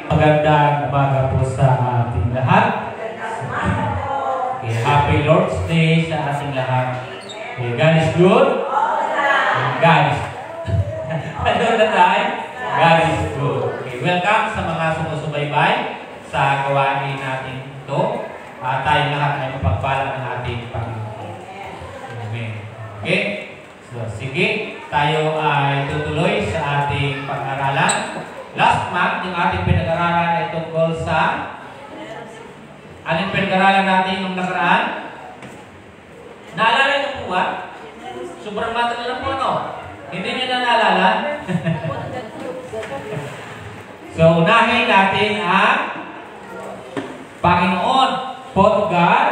Magandang umaga po sa ating lahat. Okay, happy Lord's Day sa ating lahat. Okay, God is good. God is ano na tayo? God is good. Okay, welcome sa mga sumusubaybay sa gawain natin ito. Tayong lahat ay mapagpala ng ating Panginoon. Amen. Okay? So, sige, tayo ay tutuloy sa ating pag-aralan. Last month, yung ating pinag-aralan ay tungkol sa anong pinag-aralan natin yung nakaraan? Naalala niyo po ba? Sobrang matagal na po, no? Hindi niyo na naalala? So, unahin natin ang Panginoon. Put God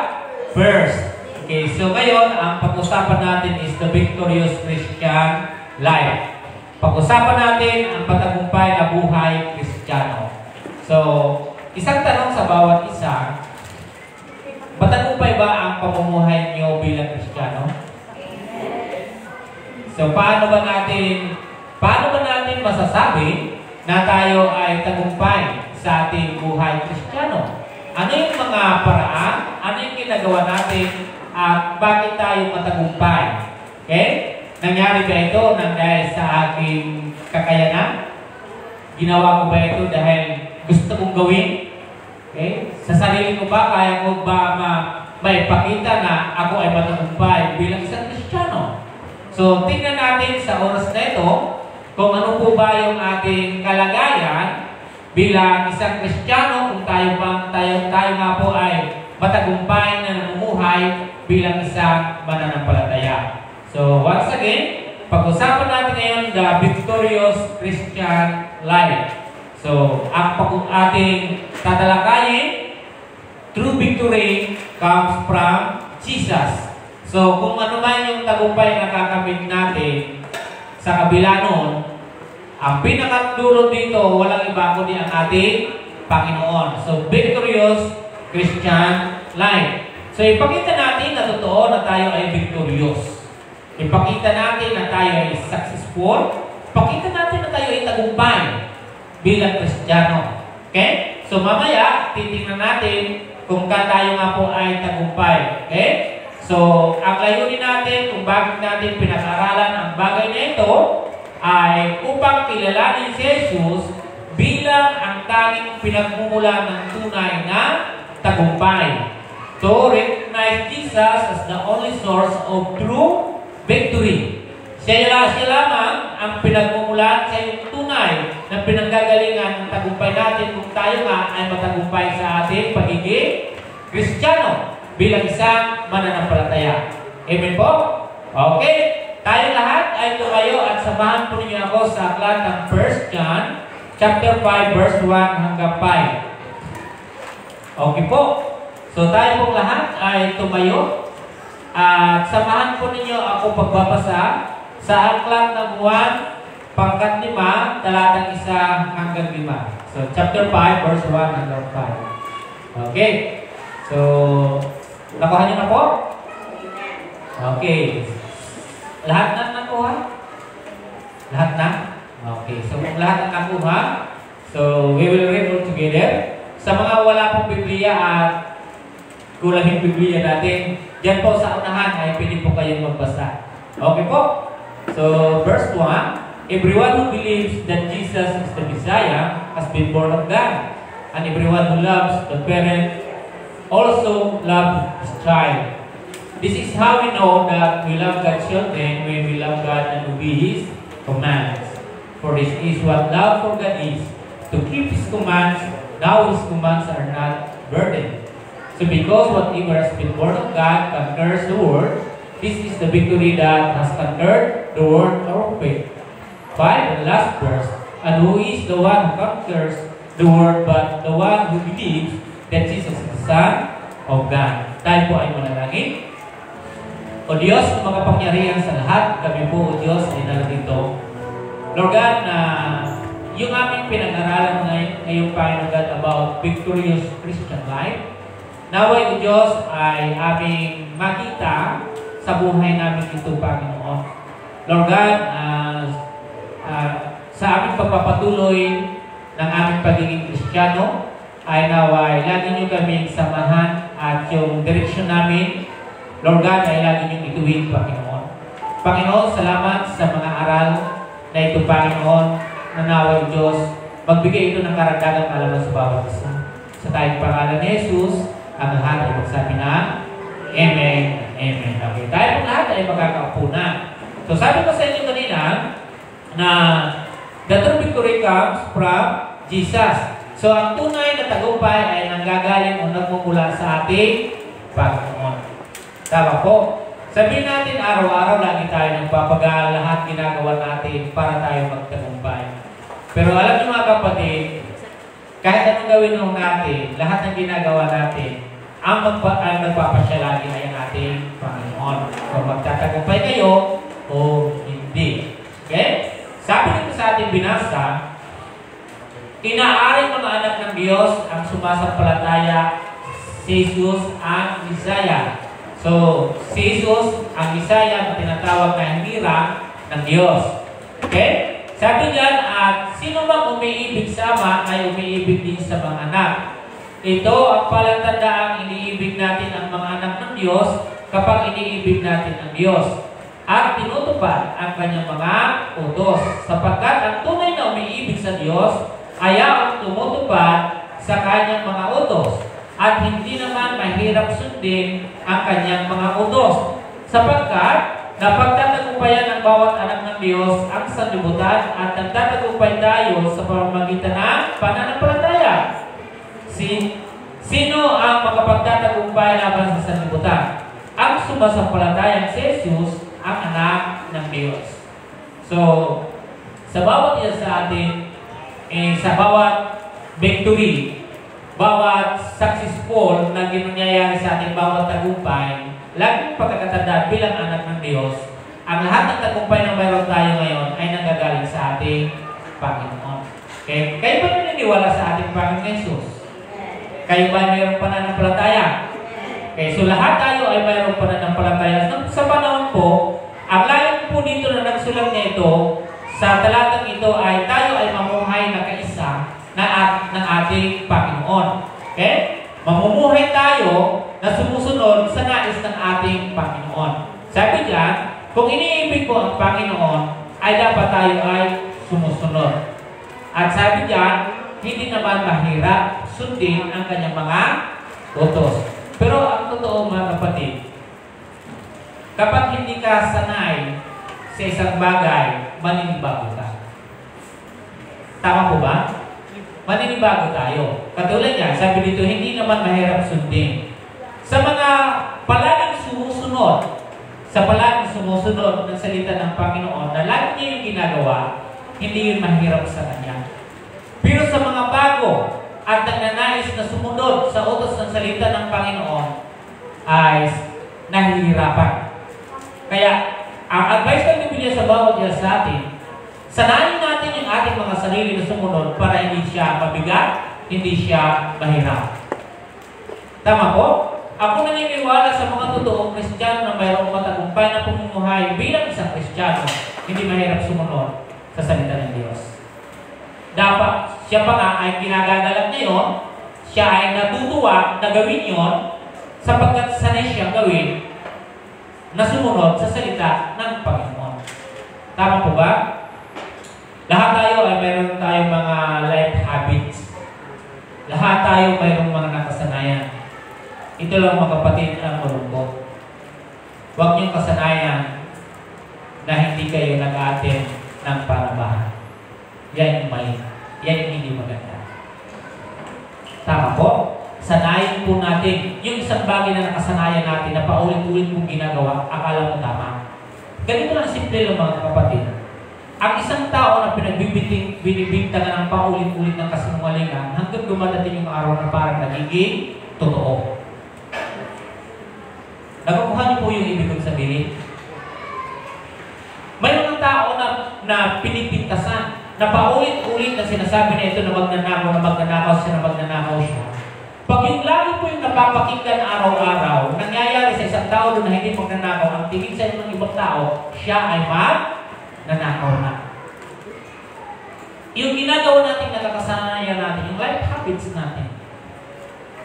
first. Okay, so ngayon, ang pag-usapan natin is the victorious Christian life. Pag-usapan natin ang patagumpay na buhay Kristiyano. So, isang tanong sa bawat isa, matagumpay ba ang pamumuhay niyo bilang Kristiyano? So, paano ba natin masasabi na tayo ay tagumpay sa ating buhay Kristiyano? Ano yung mga paraan? Ano yung ginagawa natin? At bakit tayo matagumpay? Okay? Nangyari ba ito nang dahil sa aking kakayanan? Ginawa ko ba ito dahil gusto kong gawin? Okay? Sa sarili ko ba, kaya ko ba maipakita na ako ay matagumpay bilang isang Kristiyano? So, tingnan natin sa oras na ito kung ano po ba yung ating kalagayan bilang isang Kristiyano, kung tayo nga po ay matagumpay na namumuhay bilang isang mananampalataya. So, once again, pag-usapan natin ngayon the victorious Christian life. So, ang ating tatalakayin, true victory comes from Jesus. So, kung ano man yung tagumpay na kakamit natin sa kabila noon, ang pinakadulo dito, walang iba kundi ang ating Panginoon. So, victorious Christian life. So, ipakita natin na totoo na tayo ay victorious. Ipakita natin na tayo ay successful. Ipakita natin na tayo ay tagumpay bilang Kristiyano. Okay? So, mamaya, titingnan natin kung tayo nga po ay tagumpay. Okay? So, ang layunin natin kung bakit natin pinag-aralan ang bagay na ito ay upang kilalanin si Jesus bilang ang tanging pinagmumula ng tunay na tagumpay. To recognize Jesus as the only source of true victory. Siya lamang ang pinagmumulan, siya yung tunay na pinanggagalingan ng tagumpay natin kung tayo nga ay matagumpay sa ating pagiging Kristiyano bilang isang mananampalataya. Amen po? Okay. Tayo lahat ay tumayo at samahan po ninyo ako sa aklat ng 1 John chapter 5 verse 1 hanggang 5. Okay po. So tayo pong lahat ay tumayo at samahan po ninyo ako pagbabasa sa aklat ng 1 pangkat 5 talatang 1 hanggang 5. So chapter 5 verse 1 hanggang 5. Okay. So nakuha niyo na po? Okay. Lahat na nakuha? Lahat na? Okay. So, kung lahat na nakuha, so, we will read all together. Sa mga wala pong Biblia at kulang yung Biblia natin, dyan po sa unahan ay pwede po kayong magbasa. Okay po? So, verse 1, everyone who believes that Jesus is the Messiah has been born of God. And everyone who loves the parent also loves his child. This is how we know that we love God's children when we love God and obey His commands. For this is what love for God is, to keep His commands. Now His commands are not burden. So because whatever has been born of God conquers the world, this is the victory that has conquered the world, our faith. 5, the last verse. And who is the one who conquers the world but the one who believes that Jesus is the Son of God? Tayo po ay manalangin. O Diyos, na makapangyarihan sa lahat, kami po, O Diyos, ay narito. Lord God, na yung aming pinag-aralan ngayong Panginoon God about victorious Christian life, naway, O Diyos, ay aming makita sa buhay namin ito, Panginoon. Lord God, sa aming pagpapatuloy ng aming pagiging Kristiyano ay naway lagi nyo kaming samahan at yung direksyon namin, Lord God, ay lagi nyo ituwid, Panginoon. Panginoon, salamat sa mga aral na ito, Panginoon, na naway Diyos, magbigay ito ng karagdagang kaalaman sa bawat isa. Sa tayong pangalan ni Jesus, ang lahat ay magsabi na, Amen. Amen. Okay, tayo pong lahat ay magkakaupo na. So sabi ko sa inyo kanina na the true victory comes from Jesus. So, ang tunay na tagumpay ay nanggagaling o nagmumula sa ating Panginoon. Tama po. Sabihin natin, araw-araw lagi tayo nagpapagal, lahat ginagawa natin para tayo magtagumpay. Pero alam niyo mga kapatid, kahit anong gawin nung natin, lahat ng ginagawa natin, ang nagpapasya lagi ay ang ating Panginoon. Kung magtatagumpay kayo o hindi. Okay? Sabi nito sa ating binasa, inaaring mga anak ng Diyos ang sumasampalataya si Jesus ang Misaya. So, si Jesus ang Misaya na tinatawag na hira ng Diyos. Okay? Sabi diyan, at sino mang umiibig sa Ama ay umiibig din sa mga anak. Ito ang palatandaang iniibig natin ang mga anak ng Diyos kapag iniibig natin ang Diyos at tinutupad ang kanyang mga utos. Sapagkat ang tunay na umiibig sa Diyos ay ang tumutupad sa kanyang mga utos at hindi naman mahirap sundin ang kanyang mga utos. Sapagkat napagtatagumpayan ng bawat anak ng Diyos ang sanlibutan at nagtatagumpay tayo sa pamamagitan ng pananampalataya. Sino ang makapagtatagumpay laban sa sanlibutan? Ang sumasampalatayang si Jesus ang anak ng Diyos. So, sa bawat isa sa atin, sa bawat victory, bawat successful na ginanyayari sa ating bawat tagumpay, laging pagkakatandaan bilang anak ng Diyos, ang lahat ng tagumpay na mayroon tayo ngayon ay nanggagaling sa ating Panginoon. Okay? Kayo ba naniniwala sa ating Panginoon Jesus? Kayo ba mayroong pananampalataya? Okay, so lahat tayo ay mayroong pananampalataya. Sa panahon po, ang layo po dito na nagsulat niya ito, sa talatang ito ay tayo ay mamuhay na kaisa ng ating Panginoon. Okay? Mamumuhay tayo na sumusunod sa nais ng ating Panginoon. Sabi diyan, kung iniibig ko ang Panginoon, ay dapat tayo ay sumusunod. At sabi diyan, hindi naman mahirap sundin ang kanyang mga utos. Pero ang totoo mga kapatid, kapag hindi ka sanay sa isang bagay, maninibago ka. Tama po ba? Maninibago tayo. Katulad yan, sabi dito, hindi naman mahirap sundin. Sa mga palaging sumusunod, ng salita ng Panginoon, na lagi niya yung ginagawa, hindi yun mahirap sa kanya. Pero sa mga bago at nagnanais na sumunod sa utos ng salita ng Panginoon, ay nahihirapan. Kaya, ang advice ng Biblia sa bawat isa sa atin, sanayin natin yung ating mga sarili na sumunod para hindi siya mabigat, hindi siya mahirap. Tama po? Ako naniniwala sa mga totoong Kristiyano na mayroong matagumpay na pamumuhay bilang isang Kristiyano, hindi mahirap sumunod sa salita ng Diyos. Dapat, siya pa nga ay ginagagalak niya yun, siya ay natutuwa na gawin yun, sapagkat sanay siyang gawin na sumunod sa salita ng Panginoon. Tama po ba? Lahat tayo ay mayroon tayong mga life habits. Lahat tayo mayroong mga nakasanayan. Ito lang mga kapatid ang malungkot. Huwag niyong kasanayan na hindi kayo nag-attend ng parabahan. Yan yung mali. Yan yung hindi maganda. Tama po? Sanayin po natin yung isang bagay na nakasanayan natin na paulit-ulit mong ginagawa, akala mo tama. Ganito lang simple lang mga kapatid. Ang isang tao na binibintangan ng paulit-ulit ng kasinungalingan hanggang dumadating yung araw na parang nagiging totoo. Nakukuha niyo po yung ibig kong sabihin? May mga tao na pinipintasan, na paulit-ulit na sinasabi na ito na magnanakaw siya. Pag yung lagi po yung napapakinggan araw-araw, nangyayari sa isang tao doon na hindi magnanakaw, ang tingin sa ng ibang tao, siya ay magnanakaw na. Yung ginagawa natin nakakasanayan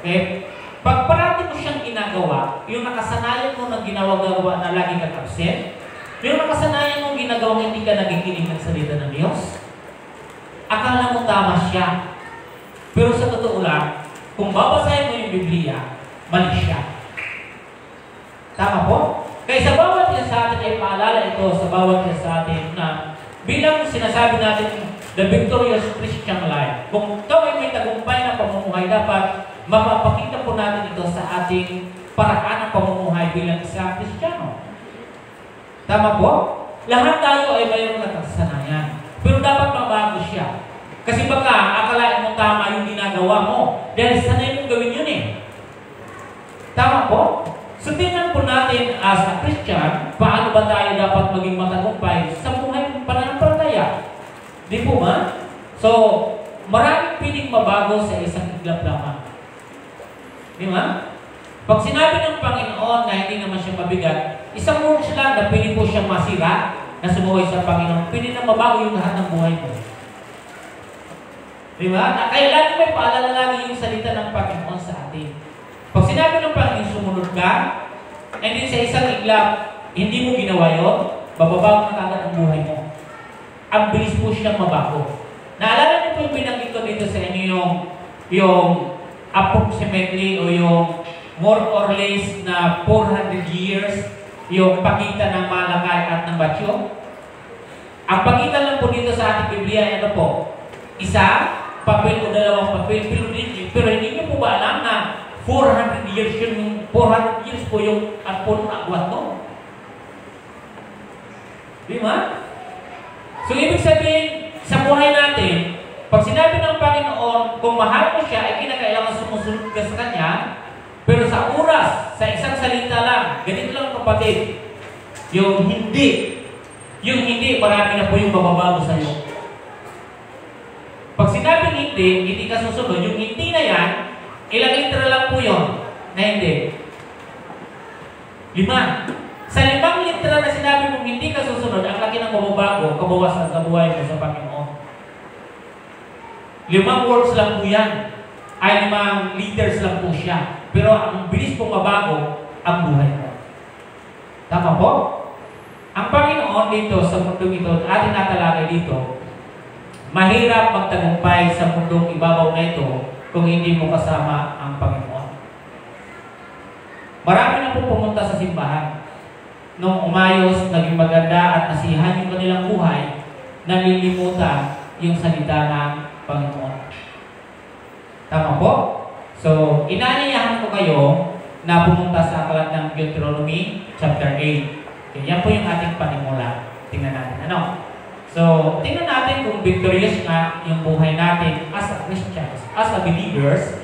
Okay? Pag parati mo siyang ginagawa, yung nakasanayan mo na ginawa-gawa na lagi kang absent, yung nakasanayan mo ginagawa hindi ka nagikinig ng salita ng Diyos, akala mo tama siya. Pero sa totoo lang, kung babasahin mo yung Biblia, mali siya. Tama po? Kaya sa bawat isa sa atin ay paalala ito sa bawat isa sa atin na bilang sinasabi natin the victorious Christian life, kung ito ay may tagumpay na pamumuhay, dapat mapapakita po natin ito sa ating paraan ng pamumuhay bilang isang Kristiyano. Tama po? Lahat tayo ay mayroon na kasanayan. Pero dapat mabago siya. Kasi baka akalain mo tama yung ginagawa mo dahil sanay mong gawin yun eh. Tama po? So tingnan po natin as a Christian, paano ba tayo dapat maging matagumpay sa buhay pananampalataya? Di po ba? So, maraming piling mabago sa isang iglap lamang. Di ba? Pag sinabi ng Panginoon na hindi naman siya mabigat, isang words lang na pili po siyang masira na sumuway sa Panginoon, pili na mabago yung lahat ng buhay mo. Di ba? Kaya lagi may paalala lagi yung salita ng Panginoon sa atin. Pag sinabi ng Panginoon, sumunod ka, and then sa isang iglap, hindi mo ginawa yun, bababago na kagad ang buhay mo. Ang bilis po siyang mabago. Naalala niyo po yung binanggit ko dito sa inyo yung approximately o yung more or less na 400 years yung pakita ng Malakay at ng Batyo. Ang pakita lang po dito sa ating Biblia, ano po? Isa, papel o dalawang papel, pero hindi niyo po ba alam na 400 years yun, 400 years po yung puno na agwat mo. Di ba? So, ibig sabihin, sa buhay natin, pag sinabi ng Panginoon, kung mahal mo siya, ay kinakailangan sumusunod ka sa Kanya, pero sa oras, sa isang salita lang, ganito lang kapatid, yung hindi, marami na po yung mababago sa iyo. Pag sinabing hindi ka susunod, yung hindi na yan, ilang litra lang po yun na hindi. 5. Sa 5 litra na sinabi mong hindi ka susunod, ang laki ng mababago, kabawasan sa buhay mo sa Panginoon. 5 words lang po yan. Ay 5 liters lang po siya. Pero ang bilis po mabago ang buhay mo. Tama po? Ang Panginoon dito sa mundong ito, ating natalagay dito, mahirap magtagumpay sa mundong ibabaw na ito kung hindi mo kasama ang Panginoon. Marami na po pumunta sa simbahan. Nung umayos, naging maganda at nasiyahan yung kanilang buhay, nalilimutan yung salita ng Panginoon. Tama po? So, inaanyayahan ko kayo na pumunta sa aklat ng Deuteronomy chapter 8. Okay, yan po yung ating panimula. Tingnan natin. Ano? So, tingnan natin kung victorious nga yung buhay natin as a Christians, as a believers,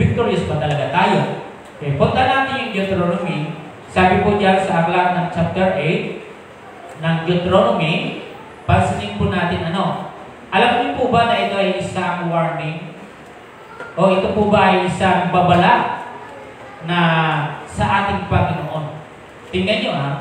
victorious pa talaga tayo. Okay, punta natin yung Deuteronomy. Sabi po dyan sa aklat ng chapter 8 ng Deuteronomy, pansinin po natin ano. Alam niyo po ba na ito ay isang warning? O ito po ba ay isang babala na sa ating Panginoon? Tingnan nyo ha.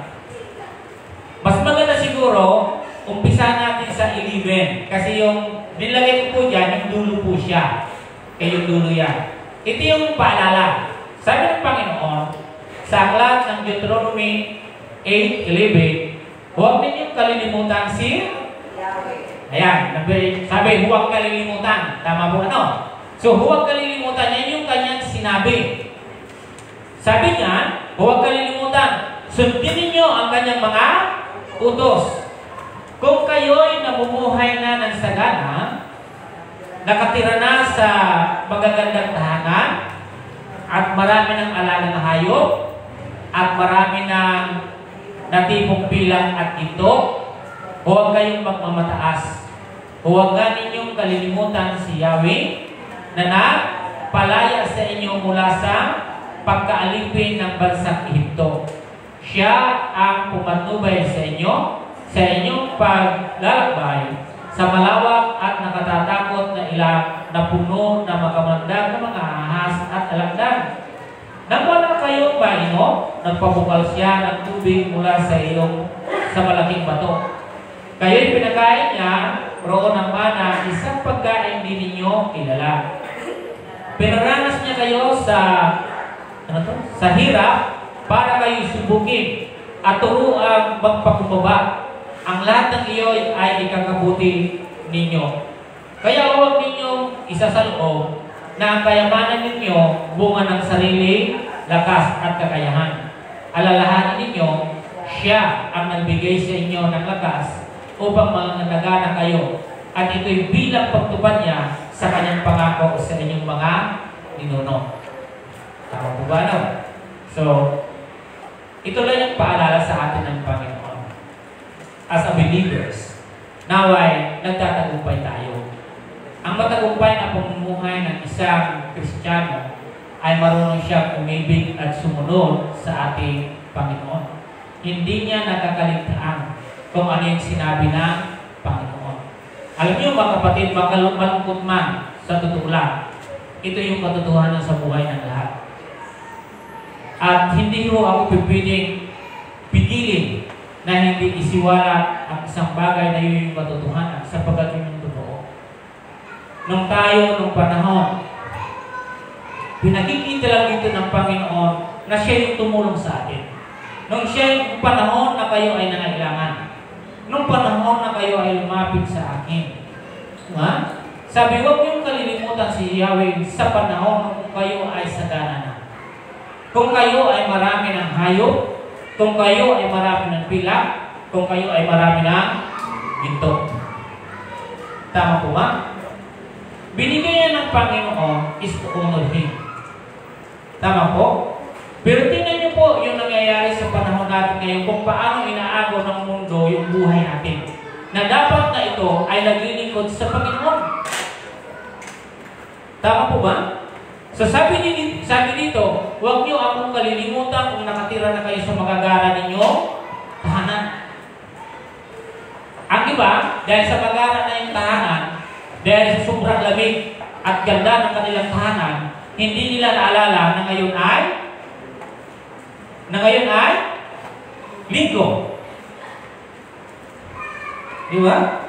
Mas maganda siguro, umpisa natin sa 11. Kasi yung nilagay ko po dyan, yung dulo po siya. Kaya yung dulo yan. Ito yung paalala. Sabi ng Panginoon, sa aklat ng Deuteronomy 8:11, huwag ninyong kalilimutan si Yahweh. Ayan, sabi, huwag kalilimutan. Tama po ano? So, huwag kalilimutan. Yan yung kanyang sinabi. Sabi niya, huwag kalilimutan. Sundin ninyo ang kanyang mga utos. Kung kayo'y namumuhay na ng sagana, nakatira na sa magagandang tahanan, at marami ng alaga na hayop, at marami ng natipong pilang at ito, huwag kayong magmamataas. Huwag nga ninyong kalilimutan si Yahweh na nagpalaya sa inyo mula sa pagkaalipin ng bansang Ehipto. Siya ang pumatnubay sa inyo sa inyong paglalakbay sa malawak at nakatatakot na ilang na puno na makamandag na mga ahas at alakdan. Nang wala kayong mainom, nagpabukal siya ng tubig mula sa iyong sa malaking bato. Kayo'y pinakain niya roon ng mana, isang pagkain din ninyo kilala. Pinaranas niya kayo sa sa hirap para kayo subukin at turuang magpakumbaba. Ang lahat ng iyon ay ikakabuti ninyo. Kaya huwag ninyong isasaloob na ang kayamanan ninyo bunga ng sarili, lakas at kakayahan. Alalahanin ninyo, siya ang nagbigay sa inyo ng lakas upang manganagana kayo at ito'y bilang pagtupad niya sa kanyang pangako sa inyong mga ninuno. Tama po ba, no? So, ito lang yung paalala sa atin ng Panginoon. As a believers, naway nagtatagumpay tayo. Ang matagumpay na pamumuhay ng isang Kristiyano ay marunong siya umibig at sumunod sa ating Panginoon. Hindi niya nakakaligtaan kung ano yung sinabi ng Panginoon. Alam niyo mga kapatid, malungkot man sa totoo lang, ito yung katotohanan sa buhay ng lahat. At hindi ko ako pippiling pigilin na hindi isiwala ang isang bagay na yun yung katotohanan sapagkat yun yung totoo. Nung panahon, pinakikita lang dito ng Panginoon na siya yung tumulong sa atin. Nung siya yung panahon na kayo ay nangailangan. Nung panahon na kayo ay lumapit sa akin. Sabi, huwag niyong kalilimutan si Yahweh sa panahon kung kayo ay sagana na. Kung kayo ay marami ng hayop, kung kayo ay marami ng pila, kung kayo ay marami ng ginto. Tama po ba? Binigay ng Panginoon is to honor Him. Tama po? Pero tingnan niyo po yung nangyayari sa panahon natin ngayon kung paano inaago ng mundo yung buhay natin. Na dapat na ito ay naglilingkod sa Panginoon. Tama po ba? So sabi dito, huwag niyo akong kalilimutan kung nakatira na kayo sa magagara ninyo, tahanan. Ang iba, dahil sa magagara na yung tahanan, dahil sa sobrang lamig at ganda ng kanilang tahanan, hindi nila naalala na ngayon ay linggo. Di ba?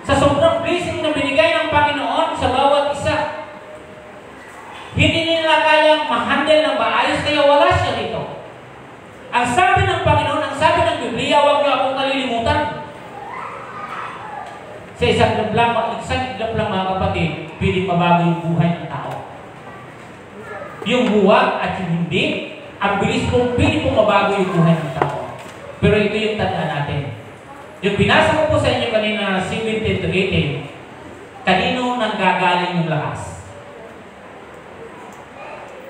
Sa sobrang blessing na binigay ng Panginoon sa bawat isa, hindi nila kayang ma-handle ng maayos, kaya wala siya dito. Ang sabi ng Panginoon, ang sabi ng Biblia, huwag niyo akong kalilimutan. Sa isang iglap lang mga kapatid, piling mabago yung buhay ng tao. Yung huwag at yung hindi, ang bilis kong piling kong mabago yung buhay ng tao. Pero ito yung tandaan natin. Yung binasa ko po sa inyo kanina, 17-18, kanino nanggagaling yung lakas?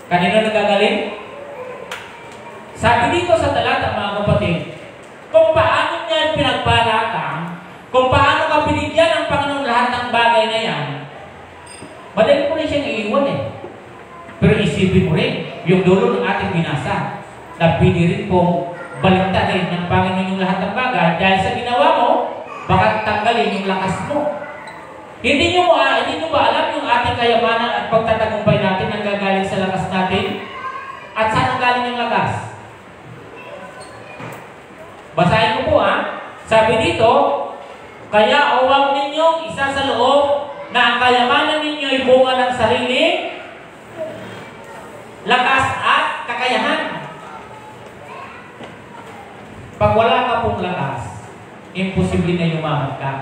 Kanino nagagaling? Sabi dito sa talata mga kapatid, kung paano niya pinagbalakang, kung paano ka binigyan ng Panginoon lahat ng bagay na yan, madali mo rin siyang iiwan eh. Pero isipin mo rin, yung dulo ng ating binasa, na pinirin pong baliktarin ng Panginoon yung lahat ng bagay, dahil sa ginawa mo, baka tanggalin yung lakas mo. Hindi nyo ba alam yung ating kayamanan at pagtatagumpay natin ang gagaling sa lakas natin? At saan ang galing yung lakas? Basahin ko po Sabi dito, kaya huwag ninyong isa sa loob na ang kayamanan ninyo ay bunga ng sarili, lakas at kakayahan. Pag wala ka pong lakas, imposible na yumaman ka.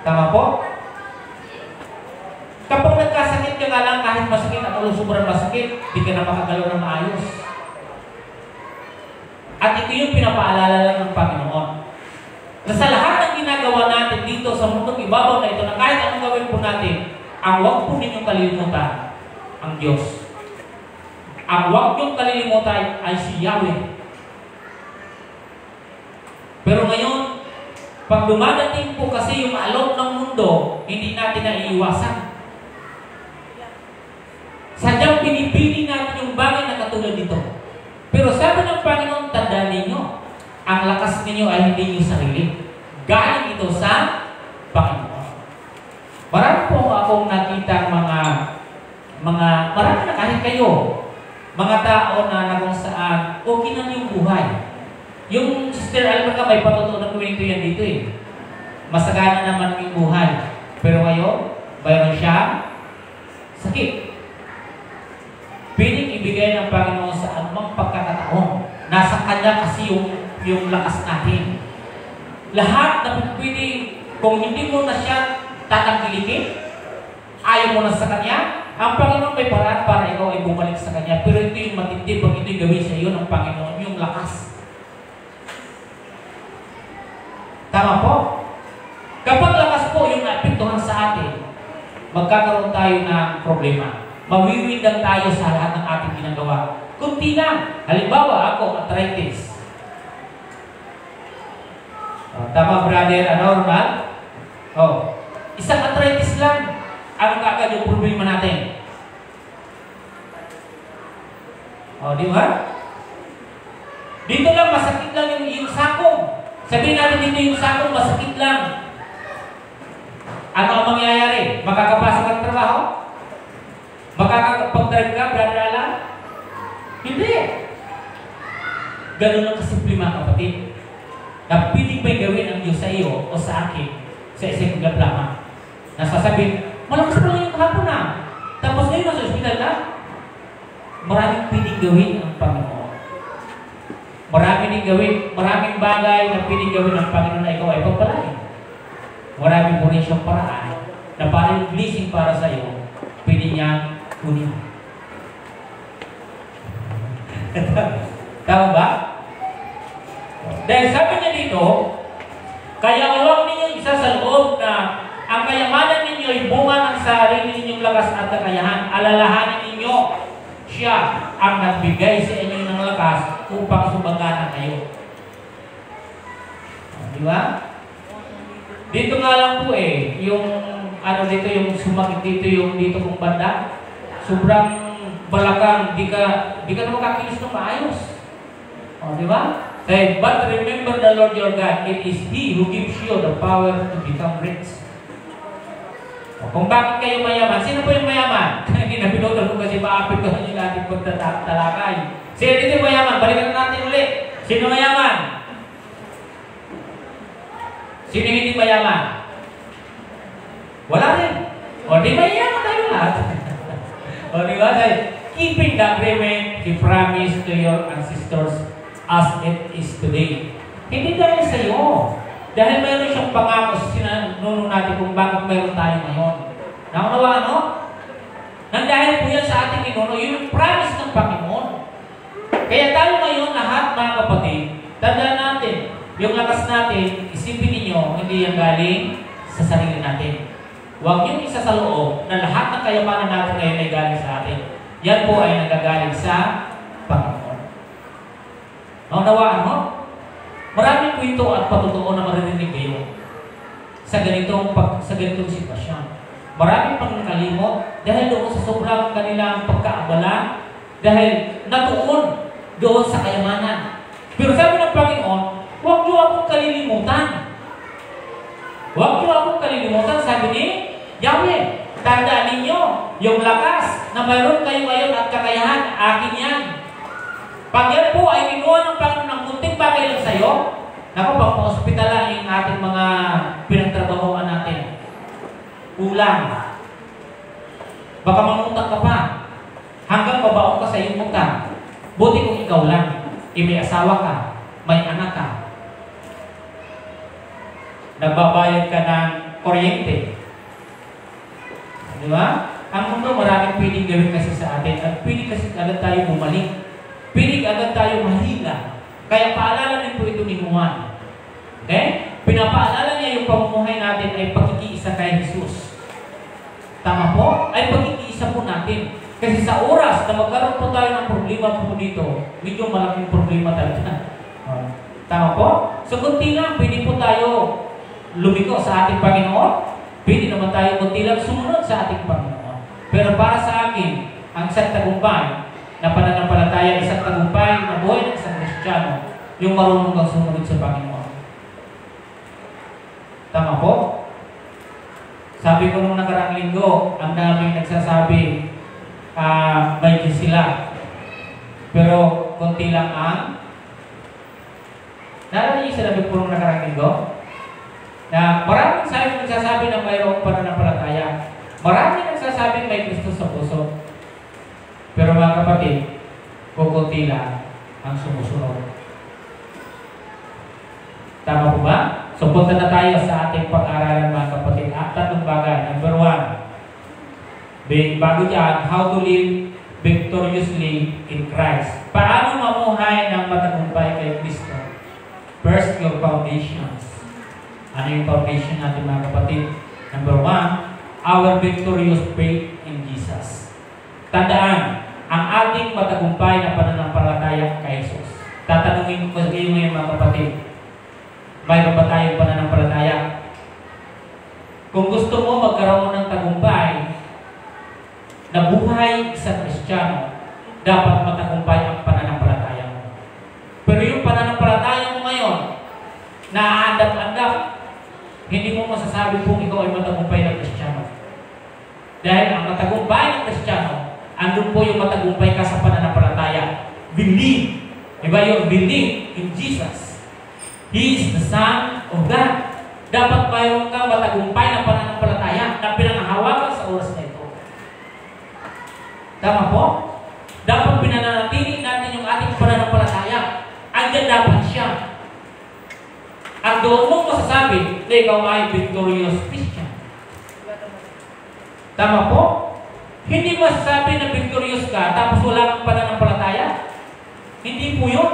Tama po? Kapag nagkasakit ka nga lang, kahit masakit at sobrang masakit, di ka na makagalaw ng maayos. At ito yung pinapaalala lang ng Panginoon. Na sa lahat ng ginagawa natin dito sa mundong ibabaw na ito, na kahit anong gawin po natin, ang huwag po ninyong kalilimutan ang Diyos. Ang huwag niyong kalilimutan ay si Yahweh. Pero ngayon, pag dumadating po kasi yung alok ng mundo, hindi natin naiiwasan. Sadyang pinipili natin yung bagay na katulad nito. Pero sabi ng Panginoon, tandaan ninyo, ang lakas ninyo ay hindi nyo sarili. Galing ito sa Panginoon. Marami po akong nakita marami na kahit kayo, mga tao na kung saan, okay na yung buhay. Yung Sister Alberta, may patutunan ko yan dito eh. Masagana naman yung buhay. Pero ngayon, mayroon siyang sakit. Piling ibigay ng Panginoon sa anumang pagkakataon. Nasa Kanya kasi yung lakas natin. Lahat na pwede, kung hindi mo na siya tatangkilikin, ayaw mo na sa Kanya, ang Panginoon may paraan para ikaw ay bumalik sa Kanya. Pero ito yung matindi pag ito'y gawin sa iyo ng Panginoon, yung lakas. Tama po? Kapag lakas po yung naapektuhan sa atin, magkakaroon tayo ng problema. Mawiwindang tayo sa lahat ng ating ginagawa. Kunti lang. Halimbawa, ako, arthritis. Tama, brother, normal? Isang arthritis lang. Ano kaagad yung problema natin? Di ba? Dito lang, masakit lang yung sakong. Sabihin natin dito yung sakong, masakit lang. Ano ang mangyayari? Makakapasok ang trabaho? Makakapag-drive ka, brother Alan? Hindi. Ganun lang kasimple mga kapatid. Na piling ba'y gawin ang Diyos sa iyo o sa akin sa isang lamang? Nasasabihin, malakas pa lang yung kahapon na. Tapos ngayon nasa ospital na. Maraming piling gawin ang Panginoon. Maraming bagay na piling gawin ng Panginoon na ikaw ay pagpalain. Maraming po rin siyang paraan na parang blessing para sa iyo, pwede niyang kunin. Tama ba? Dahil sabi niya dito, kaya huwag ninyo isa sa loob na ang kayamanan ninyo ay bunga ng sarili ninyong lakas at kakayahan. Alalahanin ninyo, siya ang nagbigay sa inyo ng lakas upang sumagana kayo. Di ba? Dito nga lang po yung dito yung sumakit dito kung banda. Sobrang balakang, di ka na makakilos ng maayos. Di ba? But remember the Lord your God, it is He who gives you the power to become rich. Kung bakit kayo mayaman, sino po yung mayaman? Pinapinutol ko kasi maapektuhan yung ating pagtatalakay. Sino dito yung mayaman? Balikan natin ulit. Sino mayaman? Sino hindi mayaman? Wala rin. Di mayaman tayo lahat. Di ba? Keeping the agreement He promised to your ancestors as it is today. Hindi dahil sa iyo. Dahil mayroon siyang pangako sa sinuno natin kung bakit mayroon tayo ngayon. Nakunawa, no? Nang dahil po yan sa ating inuno, yung promise ng Panginoon. Kaya tayo ngayon lahat, mga kapatid, tandaan natin, yung lakas natin, isipin ninyo, hindi yan galing sa sarili natin. Huwag yung isa sa loob na lahat ng kayamanan natin ngayon ay galing sa atin. Yan po ay nagagaling sa Panginoon. Naunawaan mo? Maraming kwento at patotoo na maririnig kayo sa ganitong sitwasyon. Maraming pangkalimot dahil doon sa sobrang kanilang pagkaabala, dahil natuon doon sa kayamanan. Pero sabi ng Panginoon, huwag niyo akong kalilimutan. Huwag niyo akong kalilimutan, sabi ni Yahweh. Tandaan ninyo, yung lakas na mayroon kayo ngayon at kakayahan, akin yan. Pag yan po ay kinuha ng Panginoon ng kunting bagay lang sa'yo, naku, pag pa-hospital lang yung ating mga pinagtrabahoan natin. Kulang. Baka mangutang ka pa. Hanggang babaon ka sa iyong utang. Buti kung ikaw lang. May asawa ka. May anak ka. Nagbabayad ka ng kuryente. Di ba? Ang mundo maraming piling gawin kasi sa atin. At piling kasi agad tayo bumalik. Piling agad tayo mahila. Kaya paalala din po ito ni Juan. Okay? Pinapaalala niya yung pamumuhay natin ay pagkikiisa kay Jesus. Tama po? Ay pagkikiisa po natin. Kasi sa oras na magkaroon po tayo ng problema po dito, medyo malaking problema talaga. Tama po? So kunti lang, pwede po tayo lumiko sa ating Panginoon. Pwede naman tayo kunti lang sumunod sa ating Panginoon. Pero para sa akin, ang isang tagumpay na pananampalataya, isang tagumpay na buhay ng isang Kristiyano, yung marunong kang sumunod sa Panginoon. Tama po? Sabi ko nung nakaraang linggo, ang daming nagsasabi, may Diyos sila. Pero konti lang ang narinig yung sinabi ko nung nakaraang linggo, na maraming nagsasabi na mayroong pananampalataya. Marami nagsasabing may Kristo sa puso. Pero mga kapatid, kukunti lang ang sumusunod. Tama po ba? So punta na tayo sa ating pag-aralan mga kapatid. At tatlong bagay. Number 1. Bago dyan, how to live victoriously in Christ. Paano mamuhay ng matagumpay kay Kristo? First, your foundations. Ano yung foundation natin mga kapatid? Number 1, our victorious faith in Jesus. Tandaan, ang ating matagumpay na pananampalataya kay Jesus. Tatanungin ko sa iyo ngayon mga kapatid, mayroon ba tayong pananampalataya? Kung gusto mo magkaroon ng tagumpay na buhay sa Kristiyano, dapat matagumpay ang pananampalataya mo. Pero yung pananampalataya mo ngayon, naaandap-andap, hindi mo masasabi kung ikaw ay matagumpay na Kristiyano. Dahil ang matagumpay ng Kristiyano, andun po yung matagumpay ka sa pananampalataya. Believe. Diba yung believe in Jesus. He is the Son of God. Dapat mayroon kang matagumpay na pananampalataya na pinangahawakan sa oras na ito. Tama po? Dapat pinananatili natin yung ating pananampalataya. Andyan dapat siya. At doon mo masasabi na ikaw ay victorious Christian. Tama po? Hindi masasabi na victorious ka tapos wala kang pananampalataya. Hindi po yun.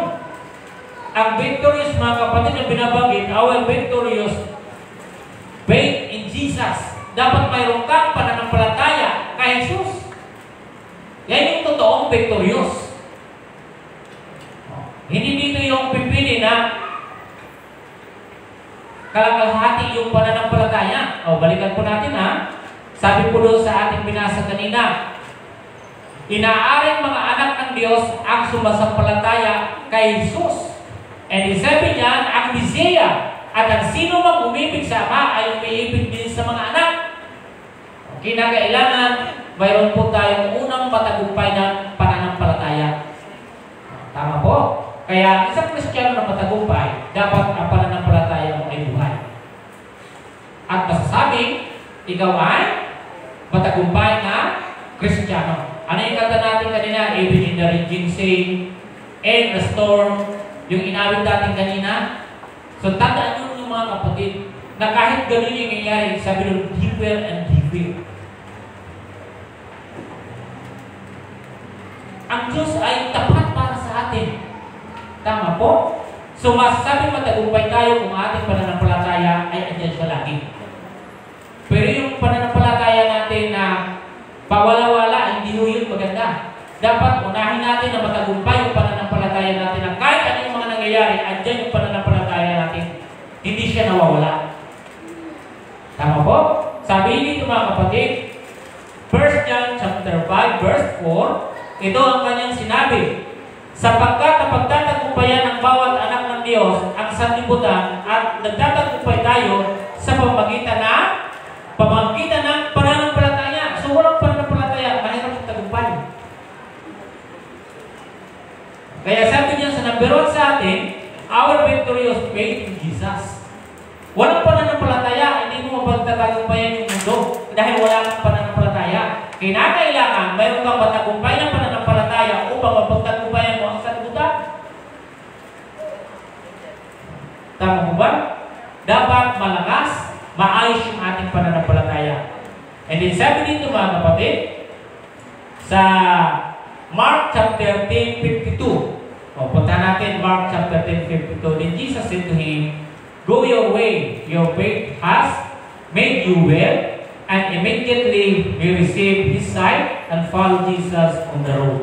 Ang victorious mga kapatid na binabanggit, our victorious faith in Jesus. Dapat mayroon kang pananampalataya kay Jesus. Yan yung totoong victorious. Hindi dito yung pipili na kalahati yung pananampalataya. Balikan po natin ha. Sabi po doon sa ating binasa kanina, inaaring mga anak ng Diyos ang sumasampalataya kay Jesus. And sabi niyan, ang Mesiya at ang sino mang umibig sa Ama ay umiibig din sa mga anak. Kinakailangan, mayroon po tayong unang matagumpay ng pananampalataya. Tama po? Kaya isang Kristiyano na matagumpay, dapat ang pananampalataya mo ay buhay. At masasabing, ikaw ay matagumpay na Kristiyano. Ano yung kanta natin kanina? Even in the raging sea, and the storm, yung inawit natin kanina. So tandaan nyo yung mga kapatid, na kahit ganun yung nangyayari, sabi nyo, he will and he will. Ang Diyos ay tapat para sa atin. Tama po? So masasabi matagumpay tayo kung ating pananampalataya ay andyan siya lagi. Pero yung pananampalataya natin na pawala-wala, hindi ho yun maganda. Dapat unahin natin na matagumpay yung pananampalataya natin na kahit ano yung mga nangyayari, andyan yung pananampalataya natin. Hindi siya nawawala. Tama po? Sabi dito mga kapatid, 1 John chapter 5 verse 4, ito ang kanyang sinabi, sapagkat ang pagtatagumpayan ng bawat anak ng Diyos ang sanlibutan at nagtatagumpay tayo sa pamamagitan ng pananampalataya. So walang pananampalataya, mahirap ang tagumpay. Kaya sabi niya sa number 1 sa atin, our victorious faith in Jesus. Walang pananampalataya, hindi mo mapagtatagumpayan yung mundo dahil wala kang pananampalataya. Kinakailangan, mayroon kang matagumpay ng pananampalataya upang mapagtagumpayan mo ang sanlibutan. Tama mo ba? Dapat malakas, maayos yung ating pananampalataya. And then sabi dito mga kapatid, sa Mark chapter 10:52. Punta natin Mark chapter 10:52. Then Jesus said to him, go your way, your faith has made you well. And immediately he received his sight and followed Jesus on the road.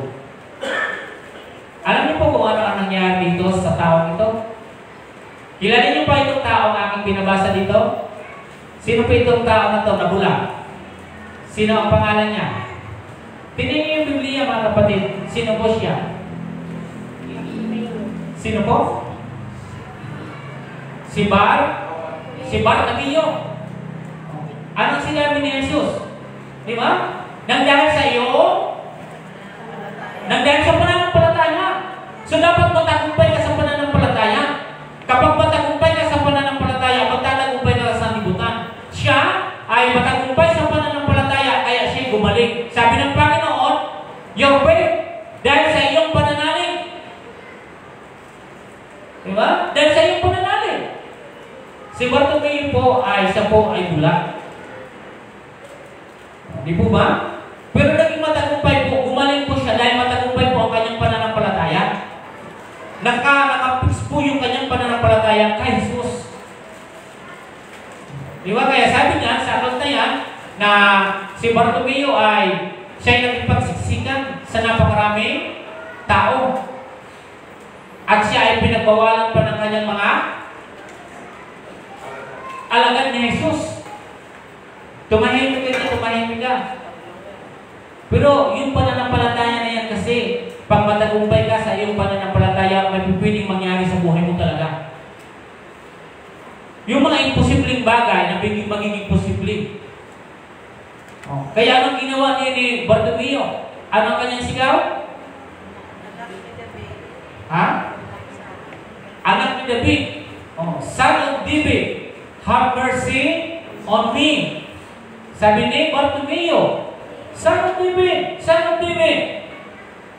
Alam niyo po kung ano ang nangyari dito sa taong ito? Kilala niyo pa itong taong aking binabasa dito? Sino pa itong tao na ito na bulag? Sino ang pangalan niya? Tingnan niyo yung Biblia mga kapatid. Sino po siya? Sino po? Si Bartimeo. Anong sinabi ni Jesus? Di ba? Nang dahil sa iyo, nang dahil sa pananampalataya. So dapat matagumpay ka sa pananampalataya. Kapag matagumpay ka sa pananampalataya, magtatagumpay ka sa sanlibutan. Siya ay matagumpay sa pananampalataya gumaling. Sabi ng Panginoon, your faith, dahil sa iyong pananalig. Diba? Dahil sa iyong pananalig. Si Bartimeo po siya po ay bulag. Di po ba? Pero naging matagumpay po, gumaling po siya dahil matagumpay po ang kanyang pananampalataya. Nakapix po yung kanyang pananampalataya kay Jesus. Di ba? Kaya sabi niya sa aklat na yan na si Bartimeo ay siya'y nagpagsiksikan sa napakaraming tao. At siya ay pinagbawalan pa ng kanyang mga alagad ni Jesus. Tumahimik ka. Pero yung pananampalataya na yan kasi, pag matagumpay ka sa iyong pananampalataya, may pwedeng mangyari sa buhay mo talaga. Yung mga imposibleng bagay na magiging posible. Kaya anong ginawa ni Bartimeo? Anong kanyang sigaw? Ha? Anak ni David. Son of David, have mercy on me. Sabi ni Bartimeo, Son of David, Son of David.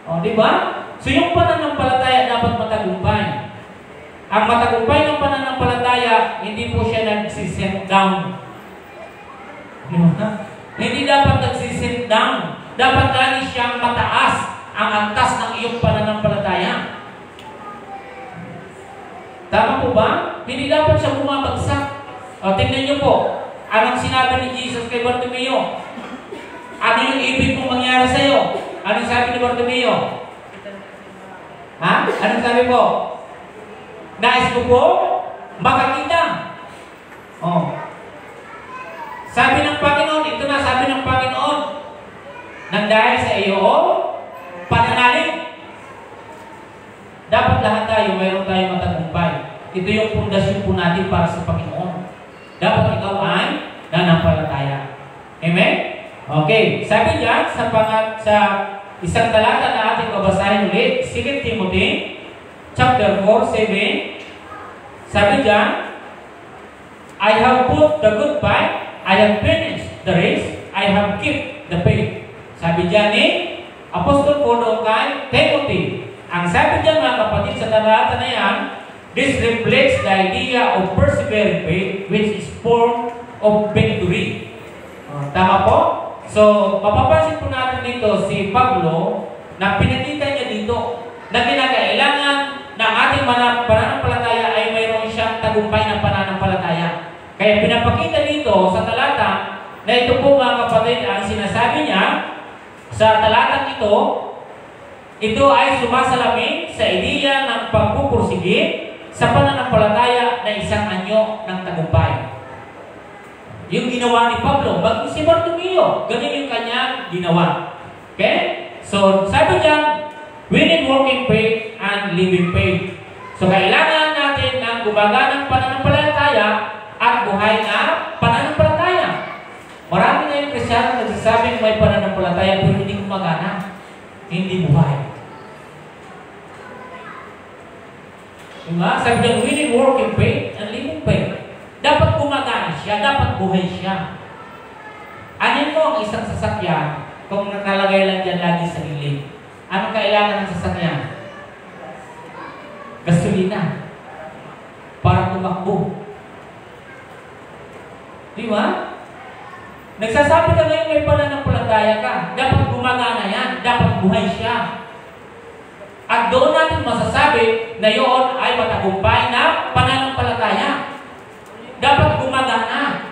Di ba? So yung pananampalataya dapat matagumpay. Ang matagumpay ng pananampalataya, hindi po siya nagsisit down. Di ba? Hindi dapat nagsisit down. Dapat lagi siyang mataas ang antas ng iyong pananampalataya. Tama po ba? Hindi dapat siya bumabagsak. Tingnan niyo po, anong sinabi ni Jesus kay Bartimeo? Ano yung ibig mong mangyari sa iyo? Anong sabi ni Bartimeo? Ha? Anong sabi po? Nais ko po makakita. Sabi ng Panginoon, ito na sabi ng Panginoon, nang dahil sa iyo, pananalig. Dapat lahat tayo, mayroon tayong matagumpay. Ito yung pundasyon po natin para sa Panginoon. Dapat ikaw ay nanampalataya. Amen? Okay. Sabi niya sa isang talata na ating babasahin ulit, 2 Timothy chapter 4:7. Sabi niya, I have put the good fight, I have finished the race, I have kept the faith. Sabi niya ni Apostol Paulo kay Timothy. Ang sabi niya mga kapatid sa talata na yan, this reflects the idea of persevering faith which is form of victory. Tama po? So, mapapansin po natin dito si Pablo na pinakita niya dito na kinakailangan ng ating pananampalataya ay mayroon siyang tagumpay ng pananampalataya. Kaya pinapakita dito sa talata na ito po mga kapatid ang sinasabi niya sa talatang ito ay sumasalamin sa ideya ng pagpupursige sa pananampalataya na isang anyo ng tagumpay. Yung ginawa ni Pablo, bago si Bartimeo, ganyan yung kanyang ginawa. Okay? So, sabi niya, we need working faith and living faith. So, kailangan natin ng gumaganang pananampalataya at buhay na pananampalataya. Marami na yung Kristyano nagsasabing may pananampalataya pero hindi gumagana. Hindi buhay. Diba? Sabi niya, we need working faith and living faith. Dapat gumagana siya, dapat buhay siya. Anin mo ang isang sasakyan kung nakalagay lang dyan lagi sa gilid? Anong kailangan ng sasakyan? Gasolina. Para tumakbo. Di ba? Nagsasabi ka ngayon may pananampalataya ka. Dapat gumagana yan. Dapat buhay siya. At doon natin masasabi na yun ay matagumpay na pananampalataya. Dapat gumagana.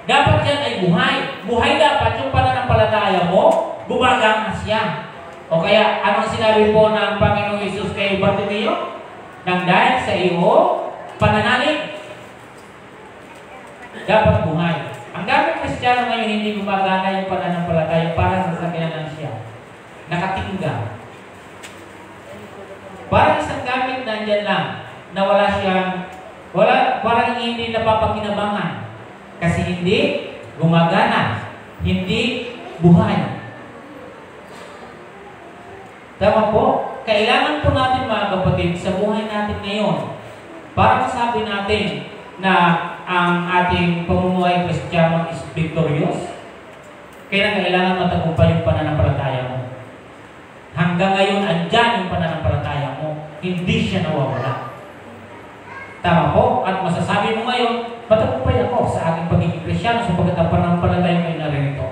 Dapat yan ay buhay. Buhay dapat yung pananampalataya mo, gumagana siya. O kaya, anong sinabi po ng Panginoong Hesus kay Bartimeo? Nang dahil sa iyo, pananalig. Dapat buhay. Ang daming Kristiyano ngayon hindi gumagana yung pananampalataya para sa sakyanan siya. Nakatingga. Parang isang gamit nandyan lang na parang hindi napapakinabangan. Kasi hindi gumagana. Hindi buhay. Tama po? Kailangan po natin mga kapatid sa buhay natin ngayon para masabi natin na ang ating pamumuhay Kristiyano is victorious. Kaya kailangan matagumpay yung pananampalataya mo. Hanggang ngayon, andyan yung pananampalataya mo. Hindi siya nawawala. Tama po? At masasabi mo ngayon, matagumpay ako sa aking pagiging Kristyano sapagkat ang pananampalataya ko ay naririto.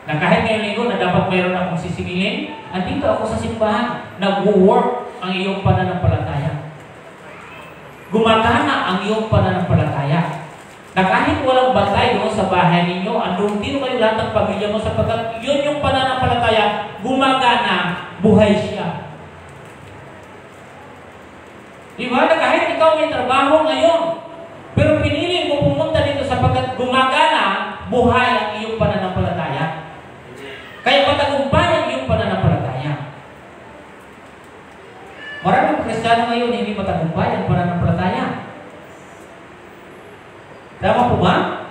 Na kahit ngayong linggo na dapat mayroon akong sisingilin, andito ako sa simbahan, nag-work ang iyong pananampalataya. Gumagana ang iyong pananampalataya. Na kahit walang bantay doon sa bahay ninyo, andun din kayo lahat ng pamilya mo sapagkat yun yung pananampalataya, gumagana, buhay siya. Diba? Na kahit ikaw may trabaho ngayon, pero pinili mo pumunta dito sapagkat gumagana, buhay ang iyong pananampalataya. Kaya matagumpay ang iyong pananampalataya. Maraming Kristiyano ngayon hindi matagumpay ang pananampalataya. Tama po ba?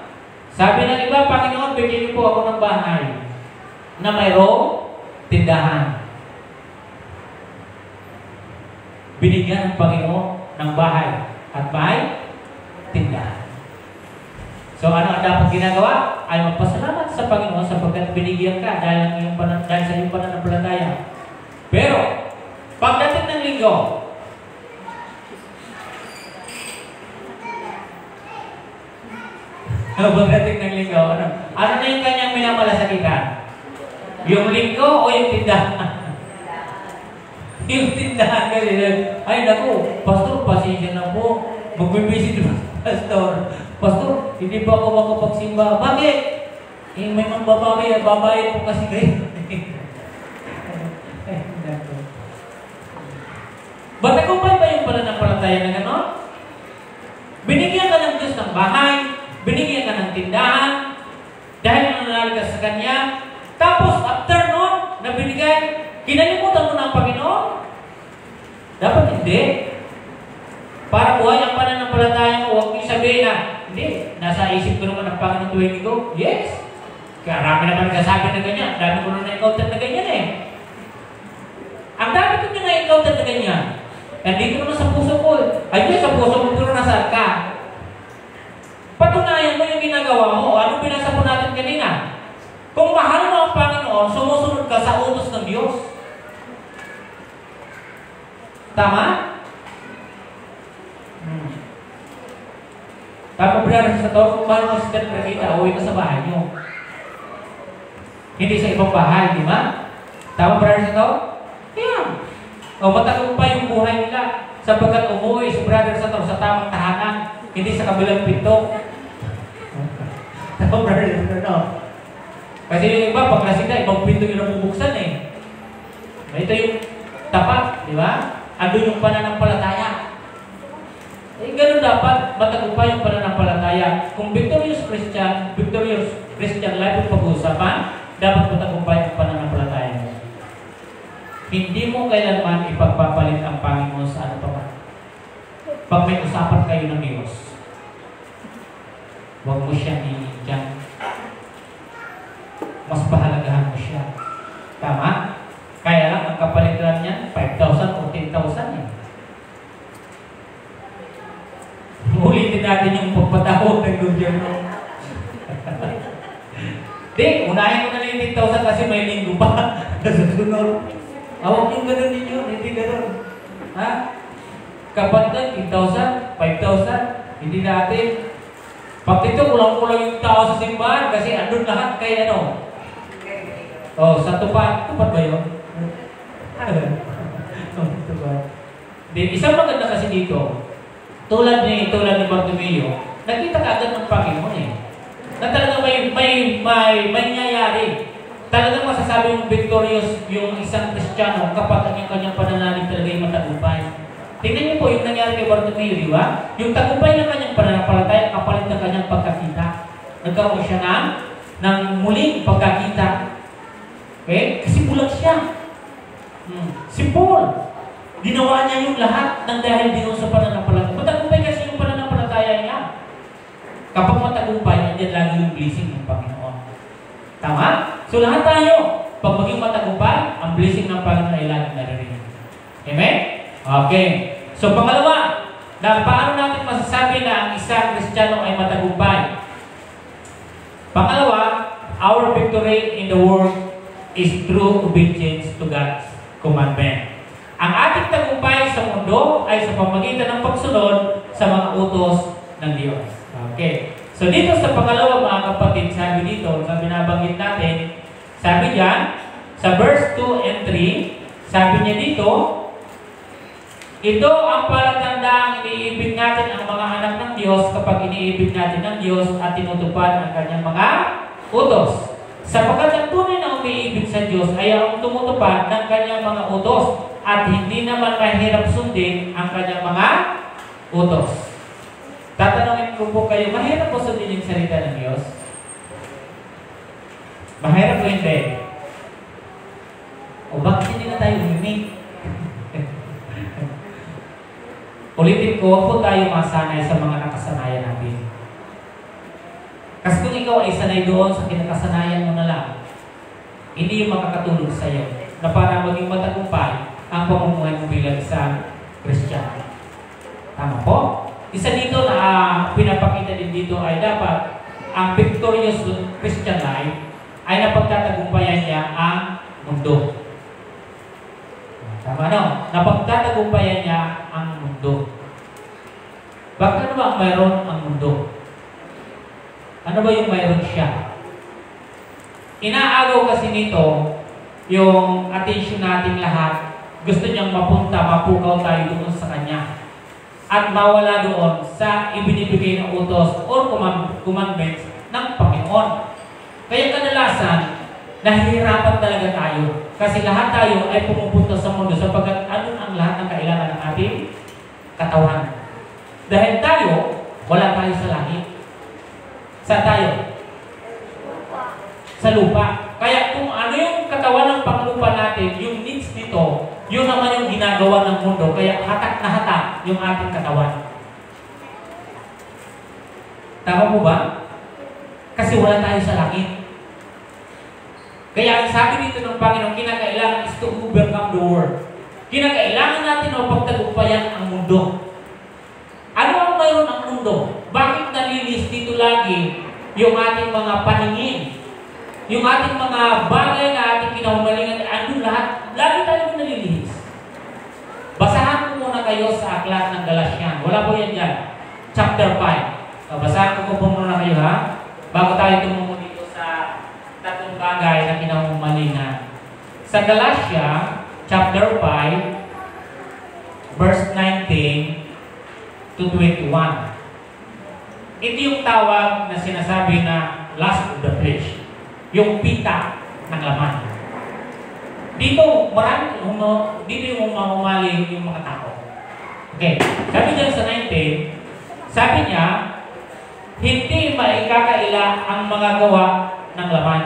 Sabi ng iba, Panginoon, bigyan niyo po ako ng bahay na mayroong tindahan. Binigyan ng Panginoon ng bahay at may tindahan. So ano ang dapat ginagawa? Ay magpasalamat sa Panginoon sapagkat binigyan ka dahil sa iyong pananampalataya. Pero, pagdating ng linggo, pagdating ng linggo, ano na yung kanyang minamalasakitan? Yung linggo o yung tindahan? Yung tindahan kasi, ay naku, Pastor, pasensya na po. Magbibisit na Pastor. Pastor, hindi pa ako makapagsimba. Bakit? Eh, may mga babayad po kasi kayo. Matagumpay ba yung pananampalataya na gano'n? Binigyan ka ng Diyos ng bahay, binigyan ka ng tindahan, dahil nananalig ka sa Kanya, tapos after nun, na binigay, kinalimutan mo na ang Panginoon? Dapat hindi. Para buhay ang pananampalataya mo, huwag niyo sabihin na, hindi, nasa isip ko naman ang Panginoon tuwing ko. Yes. Kaya marami naman nagsasabi na ganyan. Dami ko na na-encounter na ganyan eh. Ang dami ko na na-encounter na ganyan. Nandito naman sa puso ko. Ayun, sa puso mo, pero nasaan ka? Patunayan mo yung ginagawa mo. Ano binasa po natin kanina? Kung mahal mo ang Panginoon, sumusunod ka sa utos ng Diyos. Tama? Tama brother sa to, kung mahal mo si Dad Pregita, uwi ka sa bahay nyo. Hindi sa ibang bahay, di ba? Tama brother sa to? Kaya. O matagumpay yung buhay nila sapagkat umuwi si brother sa to sa tamang tahanan, hindi sa kabilang pinto. Tama brother sa to, no? Kasi yung iba, pag lasing na, ibang pinto yung nabubuksan eh. Ito yung tapat, di ba? Andun yung pananampalataya. Eh, ganun dapat, matagumpay yung pananampalataya. Kung victorious Christian life yung pag-uusapan, dapat matagumpay yung pananampalataya mo. Hindi mo kailanman ipagpapalit ang Panginoon sa ano pa man. Pag may usapan kayo ng Diyos, huwag mo siyang iindiyan. Mas pahalagahan mo siya. Tama? Kaya lang, ang kapalitan niya, 5,000 o 10,000 eh. Ulitin natin yung pagpatawag ng gobyerno. Di, unahin mo na yung 10,000 kasi may linggo pa. Sunod. Awag yung gano'n ninyo, hindi gano'n. Ha? Kapag na, 10,000, 5,000, hindi natin. Pag dito, kulang-kulang yung tao sa simbahan kasi andun lahat kay ano. Oh, sa tupad. Tupad ba yun? Tupad. Di, isang maganda kasi dito, tulad ni Bartimeo, nakita ka agad ng Panginoon eh. Na talaga may nangyayari. Talagang masasabi yung victorious yung isang Kristiyano kapag ang kanyang pananalig talaga yung matagumpay. Tingnan niyo po yung nangyari kay Bartimeo, di ba? Yung tagumpay ng kanyang pananampalataya, kapalit ng kanyang pagkakita. Nagkaroon siya ng muling pagkakita. Okay? Kasi bulag siya. Si Paul, ginawa niya yung lahat ng dahil din sa pananampalataya. Matagumpay kasi yung pananampalataya niya. Kapag matagumpay, andyan lagi yung blessing ng Panginoon. Tama? So lahat tayo, pag maging matagumpay, ang blessing ng Panginoon ay lagi naririnig. Amen? Okay. So pangalawa, na paano natin masasabi na ang isang Kristiyano ay matagumpay? Pangalawa, our victory way in the world is through obedience to God's commandment. Ang ating tagumpay sa mundo ay sa pamamagitan ng pagsunod sa mga utos ng Diyos. Okay. So dito sa pangalawa mga kapatid, sabi dito, sa binabanggit natin, sabi diyan, sa verse 2 and 3, sabi niya dito, ito ang palatandaang iniibig natin ang mga anak ng Diyos kapag iniibig natin ng Diyos at tinutupad ang kanyang mga utos. Sapagkat ang tunay na umiibig sa Diyos ay ang tumutupad ng kanyang mga utos at hindi naman mahirap sundin ang kanyang mga utos. Tatanungin ko po kayo, mahirap po sundin yung salita ng Diyos? Mahirap po hindi? O bakit hindi na tayo umimik? Ulitin ko, huwag po tayo masanay sa mga nakasanayan natin. Kasi kung ikaw ay sanay doon sa kinakasanayan mo na lang, hindi yung makakatulog sa iyo na para maging matagumpay ang pamumuhay mo bilang isang Kristiyano. Tama po? Isa dito na pinapakita din dito ay dapat ang victorious Christian life ay napagtatagumpayan niya ang mundo. Tama no? Napagtatagumpayan niya ang mundo. Bakit ano ba ang mayroon ang mundo? Ano ba yung mayroon siya? Inaagaw kasi nito yung attention nating lahat. Gusto niyang mapukaw tayo doon sa Kanya. At mawala doon sa ibinibigay ng utos or commandments ng Panginoon. Kaya kadalasan, nahihirapan talaga tayo. Kasi lahat tayo ay pumupunta sa mundo sapagkat ano ang lahat ng kailangan ng ating katawan. Dahil tayo, wala tayo sa langit. Saan tayo? Sa lupa. Kaya kung ano yung katawan ng panglupa natin, yung needs nito, yun naman yung ginagawa ng mundo. Kaya hatak na hatak yung ating katawan. Tama po ba? Kasi wala tayo sa langit. Kaya ang sabi dito ng Panginoon, kinakailangan is to overcome the world. Kinakailangan natin na pagtagumpayan ang mundo. Ano ang mayroon ang mundo? Bakit nalilis dito lagi yung ating mga paningin? Yung ating mga bagay na ating kinahumalingan, ano lahat? Lagi tayo nalilis. Basahan ko muna kayo sa aklat ng Galatian. Wala po yan dyan. Chapter 5. Basahan ko po muna kayo ha. Bago tayo tumungo dito sa tatlong bagay na kinahumalingan. Sa Galatia, chapter 5, verse 19 to 21. Ito yung tawag na sinasabi na lust of the flesh. Yung pita ng laman. Dito, dito yung mamumali yung mga tao. Okay. Sabi dyan sa 19, sabi niya, hindi maikakaila ang mga gawa ng laman.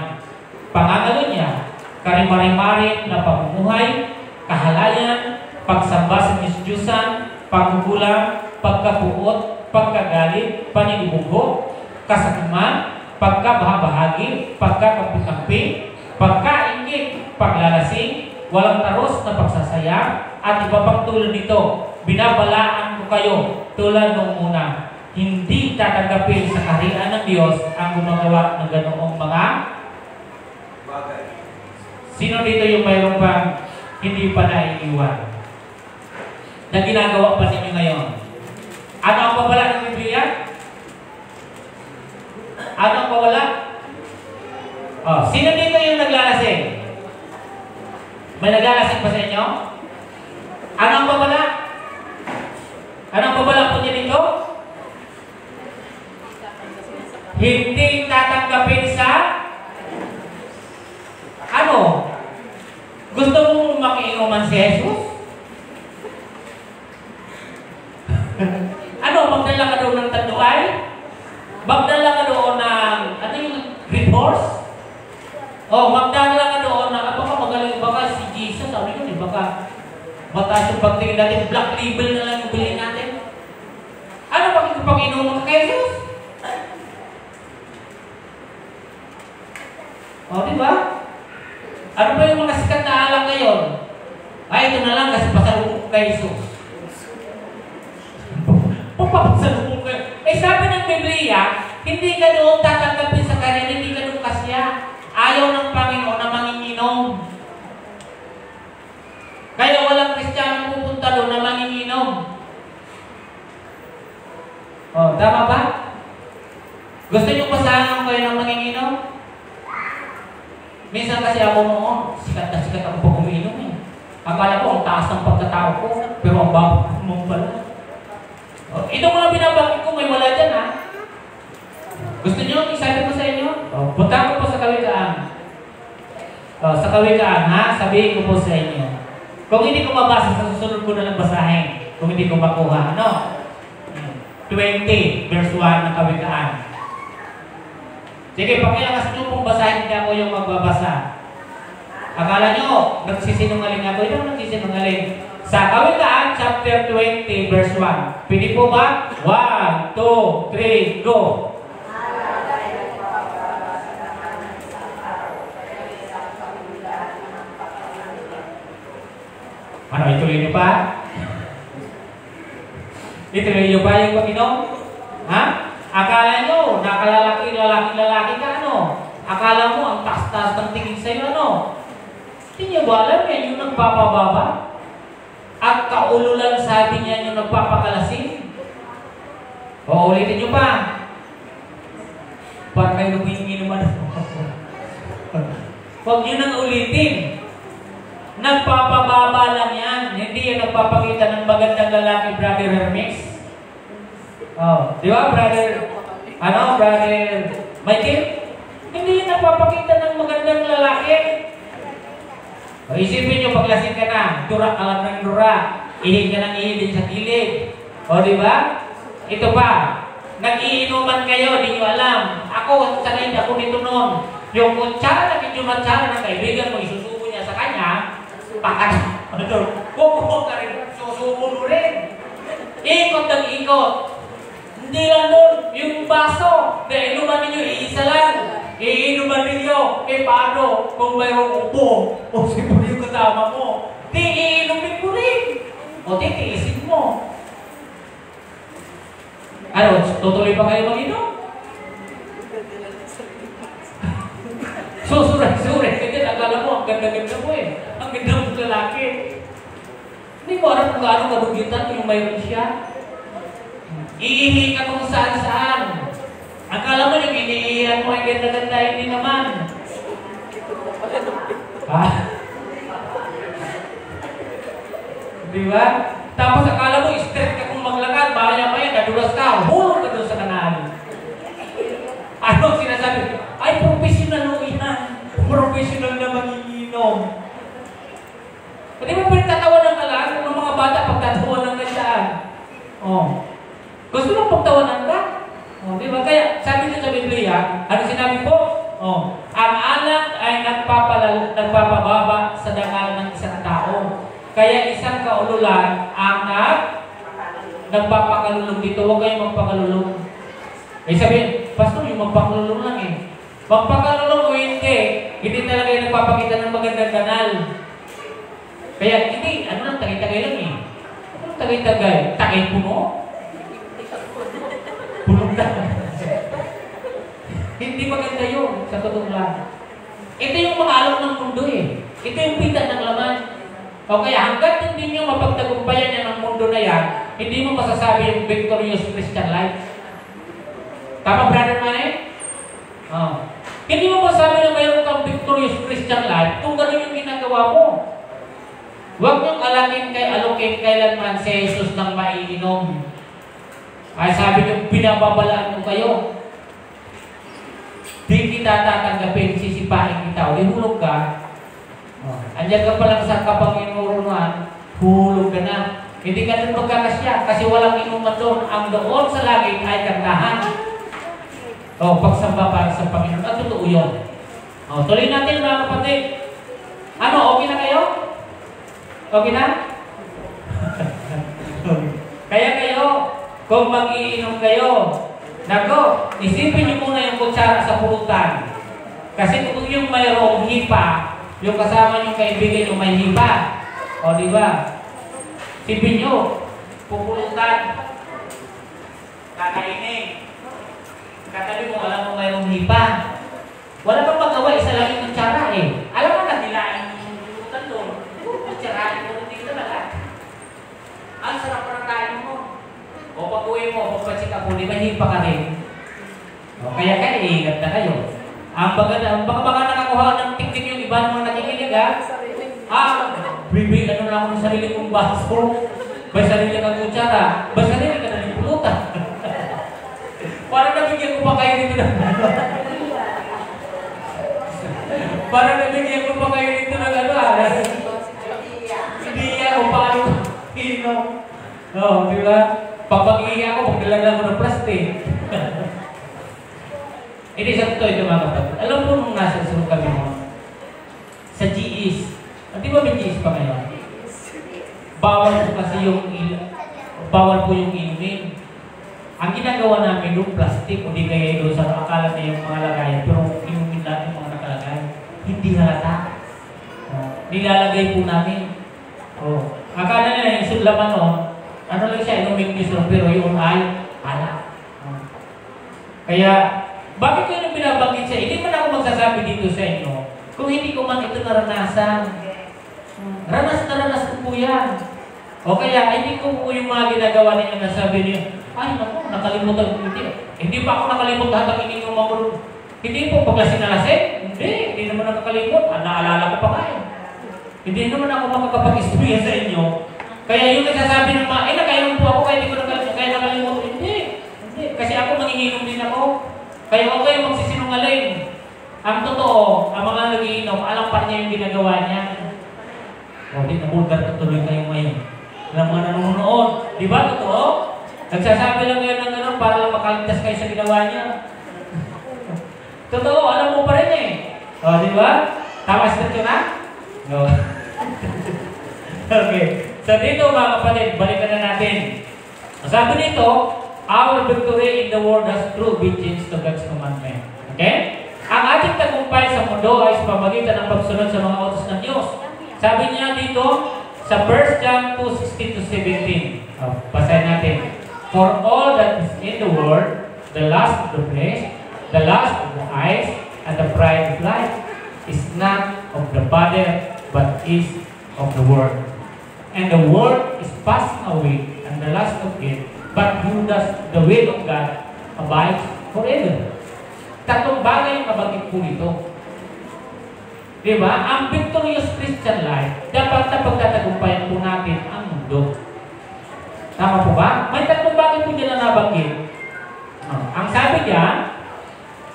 Pangangalo niya, karimari-marin na pamumuhay, kahalayan, pagsamba sa Diyos-Diyusan, pagkukulang, pagkapuot, pagkagalit, paninibugo, kasakiman, pagkabahagi, pagkakampi-kampi, pagkaingit, paglalasing, walang taros na pagsasaya, at iba pang tulad nito. Binabalaan ko kayo tulad nung una. Hindi tatanggapin sa kaharian ng Diyos ang gumagawa ng ganoong mga bagay. Sino dito yung mayroon pang hindi pa naiiwan? Na ginagawa pa ninyo ngayon? Ano ang pawala ng Biblia? Ano ang pawala? Oh, sino dito yung naglalasing? May naglalasing pa sa inyo? Ano ang pawala? Ano ang pawala po niya dito? Hindi tatanggapin sa ano? Gusto mong makiinuman si Jesus? Ano? Magdala ka doon ng tanduay? Magdala ka doon ng ano yung remorse? O magdala ka doon ng baka magaling, baka si Jesus, sabi ko baka mataas yung pagtingin natin, black label na lang yung bilhin natin. Ano pag inuman ka kay Jesus? O, di ba? Ano ba yung mga sikat na alam ngayon? Ay, ito na lang kasi pasalubong kay Jesus. Papasalubong kayo. Eh, sabi ng Biblia, hindi ka doon tatanggapin sa kanya, hindi ka doon kasya. Ayaw ng Panginoon na manginginom. Kaya walang Kristiyano pupunta doon na manginginom. Oh, tama ba? Gusto niyo pasahan kayo ng manginginom? Minsan kasi ako noon, sikat na sikat ako pag umiinom eh. Akala ko ang taas ng pagkatao ko, pero ang babo mo pala. Oh, ito mga binabakit ko, may wala dyan ha. Gusto niyo, isabi ko sa inyo? Oh, punta ko po sa Kawikaan. Oh, sa Kawikaan ha, sabihin ko po sa inyo. Kung hindi ko mabasa, sa susunod ko na lang basahin. Kung hindi ko makuha, ano? 20, verse 1 ng Kawikaan. Sige, pakilakas nyo kung basahin niya ako yung magbabasa. Akala nyo, nagsisinungaling ako. Ito nagsisinungaling. Sa Kawikaan, chapter 20, verse 1. Pwede po ba? 1, 2, 3, go! Ano, ituloy nyo pa? Ituloy nyo pa yung pag-inom? Ha? Akala nyo, nakalalaki ka, ano? Akala mo, ang taas-taas ng tingin sa'yo, ano? Hindi nyo ba alam yan yung nagpapababa? At kaululan sa atin yan yung nagpapakalasin? O, ulitin nyo pa. Para kayo naman. Huwag nyo nang ulitin. Nagpapababa lang yan. Hindi yan nagpapakita ng magandang lalaki, Brother Hermes. Oh, di ba, brother Michael? Hindi yan nagpapakita ng magandang lalaki. O, isipin nyo, paglasing ka na, dura ka lang ng dura, ihig ka ng ihig din sa kilid. O, di ba? Ito pa, nag-iinuman kayo, di nyo alam. Ako, sanay ako nito noon. Yung kutsara na kinumatsara ng kaibigan mo, isusubo niya sa kanya, Kukuha ka rin, susubo mo rin. Ikot ng ikot. Hindi lang doon, yung baso, na inuman ninyo, iisa lang. Iinuman ninyo, paano kung mayroong upo, o siyempre yung kasama mo, di iinumin mo rin. O titiisin mo. Ano, tutuloy pa kayo mag-inom? Susuray-suray. Kasi akala mo, ang ganda-ganda mo eh. Ang ganda mong lalaki. Hindi mo alam kung gaano kabugitan yung mayroon siya. Iihi ka kung saan-saan. Akala mo yung iniihan mo ay ganda-ganda, hindi naman. Ha? Di ba? Tapos akala mo, straight ka kung maglakad, maya-maya, nadulas ka, hulog ka doon sa kanal. Ano sinasabi? Ay, professional mo yan. Professional na manginginom. Pwede mo pinagtatawanan ka lang kung ng mga bata pagtatawanan ka saan. Oh. Gusto mo pagtawanan ka? Oh, di ba? Kaya sabi ko sa Biblia, ano sinabi po? Oh, ang anak ay nagpapababa sa dangal ng isang tao. Kaya isang kaululan ang nagpapakalulong dito. Huwag kayong magpakalulong. Eh sabihin, Pastor, yung magpakalulong lang eh. Magpakalulong o hindi talaga yung nagpapakita ng magandang kanal. Kaya hindi, ano lang, tagay-tagay lang eh. Ano tagay-tagay? Tagay puno? Puno na. Hindi maganda yun, sa totoo lang. Ito yung mga alok ng mundo eh. Ito yung pita ng laman. O kaya hanggat hindi nyo mapagtagumpayan yan ng mundo na yan, hindi mo masasabi yung victorious Christian life. Tama, Brother Mane? Oh. Hindi mo masasabi na mayroon kang victorious Christian life kung gano'n yung ginagawa mo. Huwag niyong alokin kailanman si Jesus ng maiinom. Ay sabi niyo, binababalaan mo kayo. Di kita tatanggapin, sisipahin kita. O hulog ka. Andiyan ka pa lang sa kapanginurunan, hulog ka na. Hindi ka rin magkakasya kasi walang inuman doon. Ang doon sa langit ay kantahan. O, pagsamba para sa Panginoon. At totoo yun. O, tuloy natin mga kapatid. Ano, okay na kayo? Okay na? Kaya kayo, kung mag-iinom kayo, nako, isipin niyo muna yung kutsara sa pulutan. Kasi kung yung mayroong hipa, yung kasama niyong kaibigan yung may hipa, o di ba? Isipin niyo, pupulutan, kakainin, katabi mo, alam mo mayroong hipa. Wala pang magawa, isa lang eh. Alam mo na, nilain yung lutan doon. Tsarahin mo rin dito lahat. Ang sarap pa ng kain mo. O pag-uwi mo, pagpacheck up mo, di ba hipa ka rin? O kaya kayo, iingat na kayo. Baka nakakuha ng tiktik yung iba naman nakikinig ha? Bibi, ano lang ako ng sarili kong baso. May sarili kang kutsara. May sarili ka na ng pulutan. Parang nabigyan ko pa kayo dito ng parang nabigyan ko pa kayo dito ng hindi ako paano inom. Oo, di ba? Papag-iiya ako, magdala mo ng plastic. Hindi sa totoo ito mga kapatid. Alam mo nung nasa sunod kami mo? Sa GEs. Di ba may GEs pa ngayon? Bawal po kasi bawal po yung inumin. Ang ginagawa namin yung plastic o di kaya doon sa akala na yung mga lagayan pero inumin natin yung mga nakalagay. Hindi halata. Nilalagay po namin. Akala nila yung sudlaman ano lang siya, inumin mismo pero yung ay alak. Kaya bakit ko yung binabanggit siya? Hindi man ako magsasabi dito sa inyo kung hindi ko man ito naranasan. Ranas na ranas ko po yan. O kaya, hindi ko po yung mga ginagawa ninyo na sabi niyo, ay naku, nakalimutan ko. Hindi pa ako nakalimutan habang ininom ako. Hindi po, paglasing na lasing. Hindi naman nakakalimot. Naalala ko pa kayo. Hindi naman ako makakapag-istorya sa inyo. Kaya yung nagsasabi ng mga, nakainom po ako, kaya hindi ko nakalimutan. Hindi. Kasi ako manginginom din ako. Kaya huwag kayong magsisinungaling. Ang totoo, ang mga nagiinom, alam pa niya yung ginagawa niya. Di nabulgar na tuloy kayo ngayon. Alam mga nanonood. Di ba totoo? Nagsasabi lang ngayon ng gano'n para lang makaligtas kayo sa ginawa niya. Totoo, alam mo pa rin eh. Di ba? Tama sa ito na? No. Okay. So dito mga kapatid, balikan na natin. Sabi nito, our victory in the world has true obedience to God's commandment. Okay? Ang ating tagumpay sa mundo ay sa pamagitan ng pagsunod sa mga utos ng Diyos. Sabi niya dito sa 1 John 2:16-17. Basahin natin. For all that is in the world, the lust of the flesh, the lust of the eyes, and the pride of life is not of the body, but is of the world. And the world is passing away, and the lust of it, but who does the will of God abides forever. Tatlong bagay yung nabanggit po dito. Diba? Ang victorious Christian life, dapat na pagtatagumpayan po natin ang mundo. Tama po ba? May tatlong bagay po dyan na nabanggit. Ang sabi niya,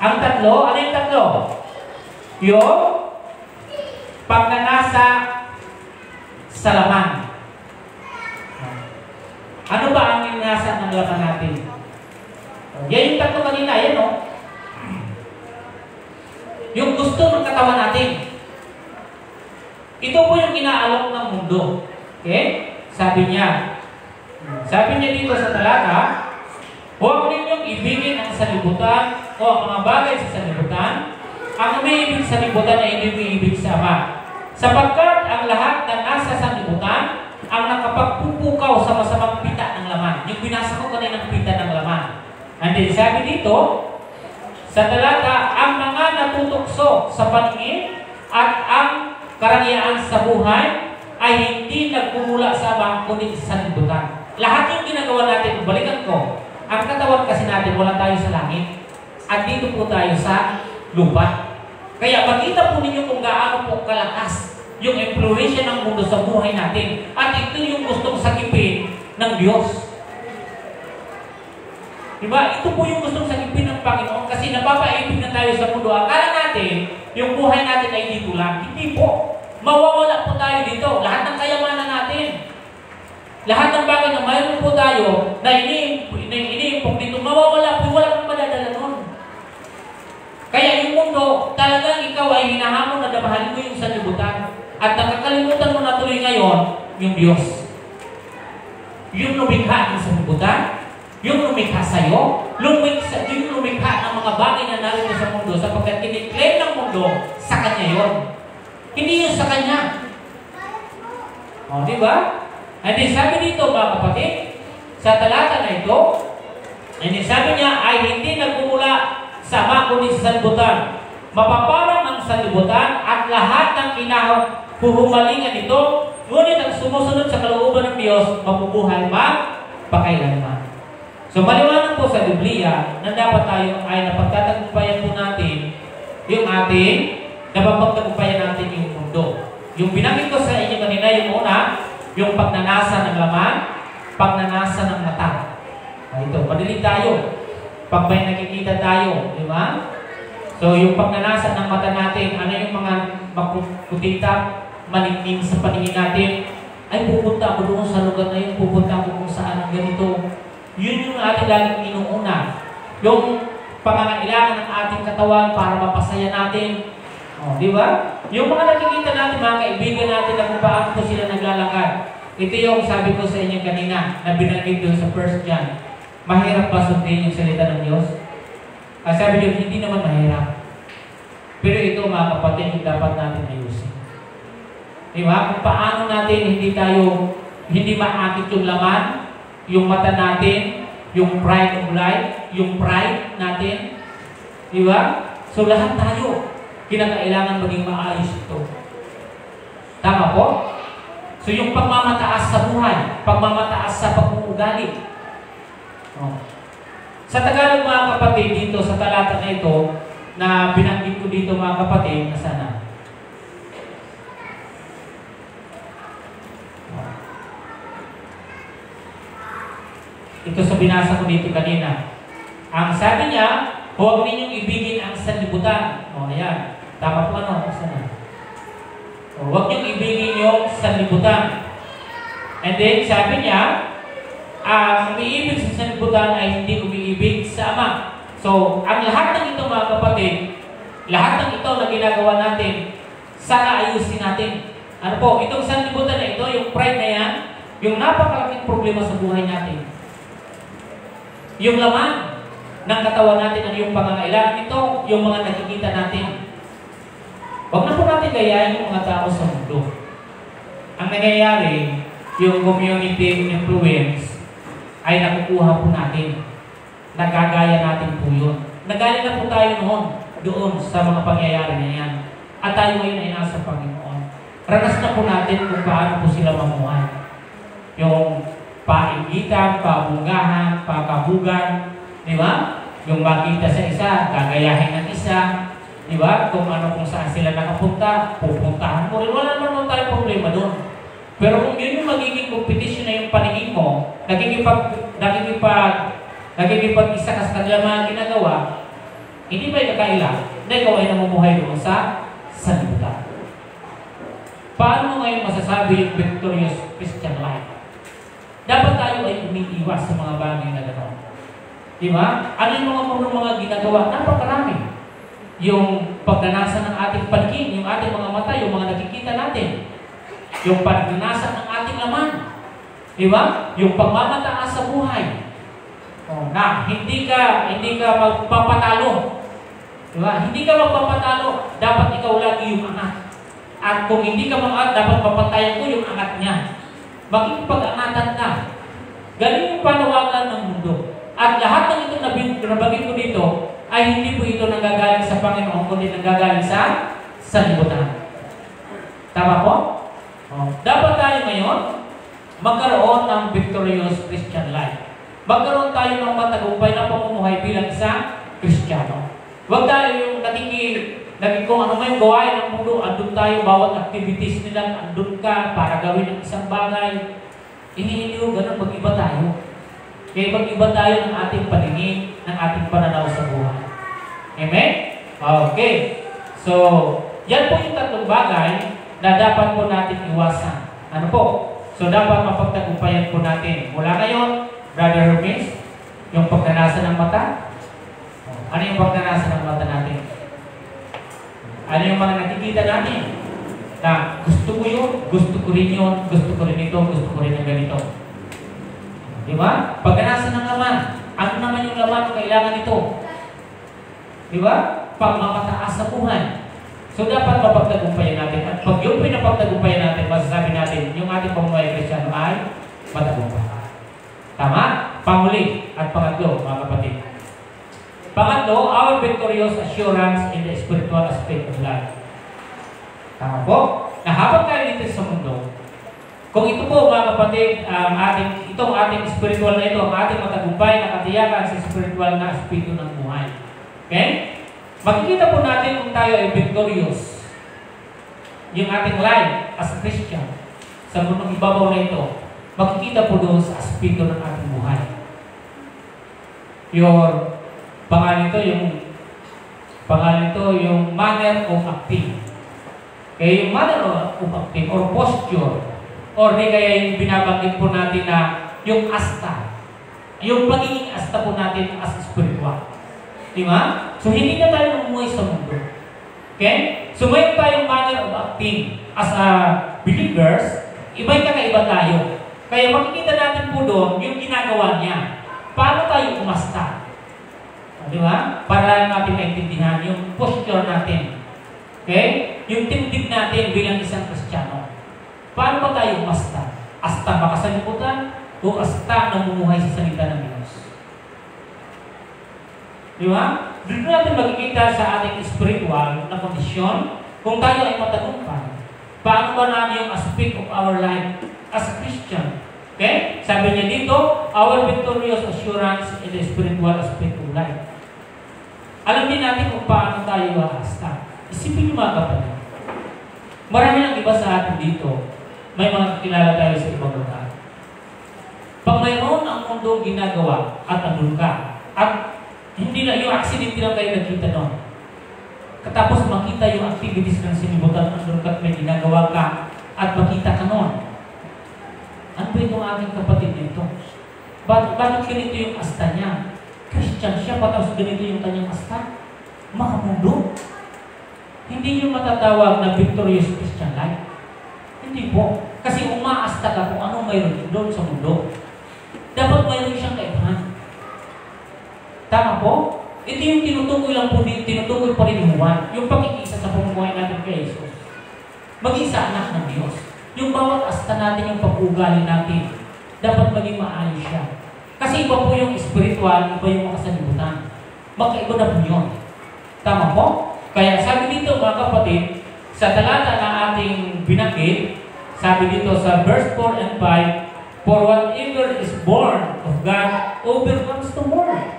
ang tatlo, ano yung tatlo? Yung pagnanasa sa laman. Ano ba ang nasa ng laman natin? Yan yung tatlo kanina, yan o. Yung gusto ng katawan natin. Ito po yung inaalok ng mundo. Okay? Sabi niya dito sa talata, huwag ninyong ibigin ang salibutan o ang mga bagay sa salibutan. Ang umiibig sa salibutan ay hindi umiibig sa Ama. Sapagkat ang lahat na nasa salibutan ang nakapagpupukaw sa masamang pita ng laman. Yung binasa ko kanina ng pita ng laman. And then sabi dito, sa talata, ang mga natutokso sa paningin at ang karangyaan sa buhay ay hindi nagmumula sa Ama kundi sa sanlibutan. Lahat yung ginagawa natin, balikan ko, ang katawan kasi natin, wala tayo sa langit. At dito po tayo sa lupa. Kaya makita po ninyo kung gaano po kalakas yung influensya ng mundo sa buhay natin. At ito yung gustong sakipin ng Diyos. Diba? Ito po yung gustong sakipin ng Panginoon kasi napapaibig na tayo sa mundo. Akala natin, yung buhay natin ay dito lang. Hindi po. Mawawala po tayo dito. Lahat ng kayamanan natin. Lahat ng bagay na mayroon po tayo na iniimpong dito, mawawala po. Wala kang madadala nun. Kaya yung mundo, talagang ikaw ay hinahamon na damahalin mo yung sanlibutan. At nakakalimutan mo na tuloy ngayon, yung Diyos. Yung lumikha ng sanlibutan, yung lumikha sa'yo, yung lumikha ng mga bagay na narito sa mundo sapagkat kiniklaim ng mundo sa Kanya yon. Hindi yun sa Kanya. O, di ba? And then sabi dito mga kapatid, sa talata na ito, and then sabi niya ay hindi nagmumula sa Ama kundi sa sanlibutan. Mapaparang ang sanlibutan at lahat ng kinahuhumalingan nito, ngunit ang sumusunod sa kalooban ng Diyos, mabubuhay magpakailanman. So maliwanag po sa Biblia na dapat tayo ay napagtatagumpayan po natin yung ating, napagtatagumpayan natin yung mundo. Yung binanggit ko sa inyo kanina, yung una, yung pagnanasa ng laman, pagnanasa ng mata. Ito, madali tayo. Pag may nakikita tayo, di ba? So, yung pagnanasa ng mata natin, ano yung mga makukutita, maningning sa paningin natin, ay pupunta ako doon sa lugar na yun, pupunta ako kung saan ang ganito. Yun yung ating laging inuuna. Yung pangangailangan ng ating katawan para mapasaya natin. O, di ba? Yung mga nakikita natin, mga kaibigan natin na kung paano po sila naglalakad. Ito yung sabi ko sa inyo kanina, na binanggit doon sa 1 John. Mahirap ba sundin yung salita ng Diyos? Sabi niyo, hindi naman mahirap. Pero ito mga kapatid, yung dapat natin ayusin. Diba? Kung paano natin hindi maakit yung laman, yung mata natin, yung pride of life, yung pride natin. Diba? So lahat tayo, kinakailangan maging maayos ito. Tama po? So yung pagmamataas sa buhay, pagmamataas sa pag-uugali. Sa Tagalog mga kapatid, dito sa talata na ito, na binanggit ko dito mga kapatid, nasa na? Ito sa binasa ko dito kanina. Ang sabi niya, huwag ninyong ibigin ang sanlibutan. Ayan. Tama po ano? Nasa na? Huwag niyong ibigin yung sanlibutan. And then, sabi niya, ang umiibig sa sanlibutan ay hindi umiibig sa Ama. So, ang lahat ng ito mga kapatid, lahat ng ito na ginagawa natin, sana ayusin natin. Ano po, itong sanlibutan na ito, yung pride na yan, yung napakalaking problema sa buhay natin. Yung laman ng katawan natin, ano yung pangangailangan ito, yung mga nakikita natin. Huwag na po natin gayahin yung mga tao sa mundo. Ang nangyayari, yung community influence, ay nakukuha po natin. Nagagaya natin po yun. Nagaling na po tayo doon sa mga pangyayari na yan. At tayo ngayon ay nasa Panginoon. Ranas na po natin kung paano po sila mamuhay. Yung paingitan, pabunggahan, pakabugan, di ba? Yung makita sa isa, gagayahin ng isa, di ba? Kung saan sila nakapunta, pupuntahan mo rin. Wala naman tayong problema doon. Pero kung yun yung magiging competition na yung paningin mo, nakikipag-isa ka sa kanila mga ginagawa, hindi ba ikakaila na ikaw ay namumuhay doon sa sanlibutan? Paano mo ngayon masasabi yung victorious Christian life? Dapat tayo ay umiiwas sa mga bagay na gano'n. Diba? Ano yung mga ginagawa? Napakarami. Yung pagnanasa ng ating paningin, yung ating mga mata, yung mga nakikita natin. Yung pagnanasa ng ating laman. Diba? Yung pagmamataas sa buhay. Na hindi ka magpapatalo. Diba? Hindi ka magpapatalo. Dapat ikaw lang yung angat. At kung hindi ka mangat, dapat papatayan ko yung angat niya. Makikipag-angatan ka. Galing yung panawagan ng mundo. At lahat ng ito nabagin ko dito, ay hindi po ito nanggagaling sa Panginoon, kundi nanggagaling sa sanlibutan. Tama po? Dapat tayo ngayon magkaroon ng victorious Christian life. Magkaroon tayo ng matagumpay na pamumuhay bilang isang Kristiyano. Huwag tayo yung kung ano may gawain ng mundo, andun tayo, bawat activities nila, andun ka para gawin ang isang bagay. Hindi ko ganun, mag-iba tayo. Kaya mag-iba tayo ng ating paningin, ng ating pananaw sa buhay. Amen? Okay. So, yan po yung tatlong bagay na dapat po natin iwasan. Ano po? So, dapat mapagtagumpayan po natin. Mula ngayon, Brother Hermes, yung pagnanasa ng mata. Ano yung pagnanasa ng mata natin? Ano yung mga nakikita natin? Na gusto ko yun, gusto ko rin yun, gusto ko rin ito, gusto ko rin yung ganito. Diba? Pagnanasa ng laman. Ano naman yung laman na kailangan ito? Diba? Pagmamataas sa buhay. So, dapat mapagtagumpayan natin. At pag yung pinapagtagumpayan natin, masasabi natin, yung ating pamumuhay Kristiyano ay matagumpay. Tama? Panghuli at pangatlo, mga kapatid. Pangatlo, our victorious assurance in the spiritual aspect of life. Tama po? Na habang tayo dito sa mundo, kung ito po mga kapatid, itong ating spiritual na ito, ang ating matagumpay na katiyakan sa spiritual na espiritu ng buhay. Okay? Makikita po natin kung tayo ay victorious. Yung ating life as a Christian, sa mundong ibabaw na ito, makikita po doon sa espiritu ng ating buhay. Your pangalan ito yung manner of acting. Okay, yung manner of acting or posture, or di kaya yung binabanggit po natin na yung asta. Yung pagiging asta po natin as spiritual. Di ba? So, hindi na tayo namumuhay sa mundo. Okay? So, mayroon tayong manner of acting as a believers, iba'y kakaiba tayo. Kaya makikita natin po doon yung ginagawa niya. Paano tayo umasta? Di ba? Para natin maintindihan yung posture natin. Okay? Yung tindig natin bilang isang Kristiyano. Paano ba tayo umasta? Asta makasalimutan o asta namumuhay sa salita ng Diyos? Di ba? Doon natin makikita sa ating spiritual na kondisyon kung tayo ay matagumpay. Paano ba namin yung aspect of our life as a Christian? Okay? Sabi niya dito, our victorious assurance in the spiritual aspect of life. Alam din natin kung paano tayo asta. Isipin niyo mga kapatid. Marami ng iba sa atin dito, may mga kakilala tayo sa ibang lugar. Pag mayroon ang mundo ginagawa at andun ka, at hindi na yung accident lang kayo nakita noon. Katapos makita yung activities ng sinibutan, andun ka at may ginagawa ka, at makita ka noon. Ano ba itong aking kapatid nito? Bakit ganito yung asta niya? Christian siya, patapos ganito yung kanyang asta? Mga mundo. Hindi yung matatawag na victorious Christian life. Hindi po. Kasi umaasta ka kung ano mayroon doon sa mundo. Dapat mayroon siyang kaibahan. Tama po? Ito yung tinutukoy lang po, tinutukoy pa rin yung Juan. Yung pagkikisa sa pamumuhay natin kay Jesus. Mag-isa anak ng Diyos. Yung bawat asta natin, yung pag-ugali natin, dapat maging maayos siya. Kasi iba po yung spiritual, iba yung makasalimutan. Magkaiba na po yun. Tama po? Kaya sabi dito mga kapatid, sa talata na ating binanggit, sabi dito sa verse 4 and 5, for whatever is born of God overcomes the world.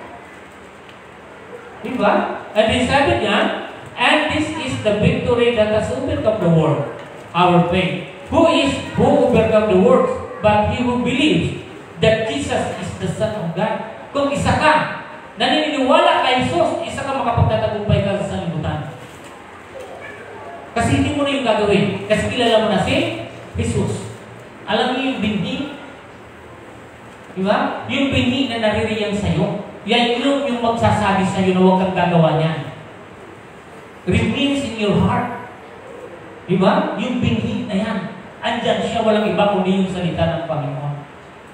Diba? And then sabi niya, and this is the victory that has overcome the world, our faith. Who overcome the world? But he who believes that Jesus is the Son of God. Kung isa ka, naniniwala kay Jesus, isa ka makapagtatagumpay ka sa sanlibutan. Kasi hindi mo na yung gagawin. Kasi kilala mo na si Jesus. Alam niyo yung binhi? Diba? Yung binhi na naririyan sa'yo. Yan yung magsasabi sa'yo na huwag kang gagawa niyan. Remains in your heart. Diba? Yung binhi na yan. Andyan siya, walang iba kundi yung salita ng Panginoon.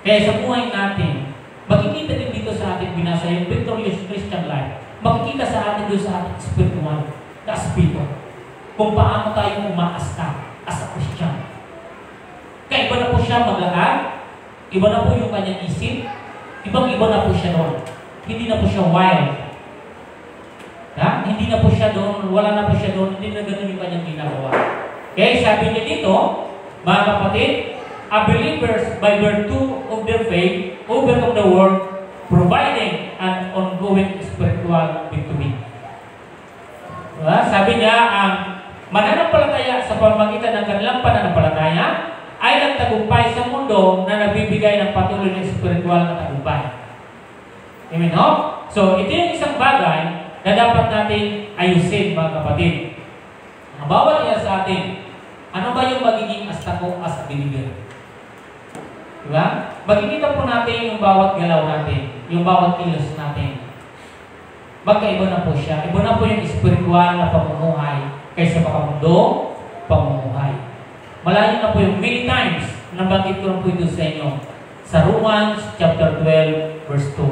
Kaya sa buhay natin, makikita din dito sa ating binasa yung victorious Christian life. Makikita sa atin doon sa ating spiritual na aspito. Kung paano tayo umaasta as a Christian. Kaya iba na po siya mag-aaral, iba na po yung kanyang isip, ibang-iba na po siya doon. Hindi na po siya wild. Ha? Hindi na po siya doon, wala na po siya doon, hindi na ganun yung kanyang ginagawa. Kaya sabi niya dito, mga kapatid, a believers by virtue of their faith overcome the world, providing an ongoing spiritual victory. Diba? Sabi niya, ang mananampalataya sa pamamagitan ng kanilang pananampalataya ay nagtagumpay sa mundo na nagbibigay ng patuloy ng spiritual na tagumpay. Amen, no? So, ito yung isang bagay na dapat natin ayusin, mga kapatid. Ang bawat isa sa atin, ano ba yung magiging asta ko as a believer? Diba? Makikita po natin yung bawat galaw natin, yung bawat kilos natin. Magkaiba na po siya. Iba na po yung spiritual na pamumuhay kaysa pakamundo, pamumuhay. Malayo na po yung many times nabanggit ko lang po ito sa inyo. Sa Romans chapter 12 verse 2.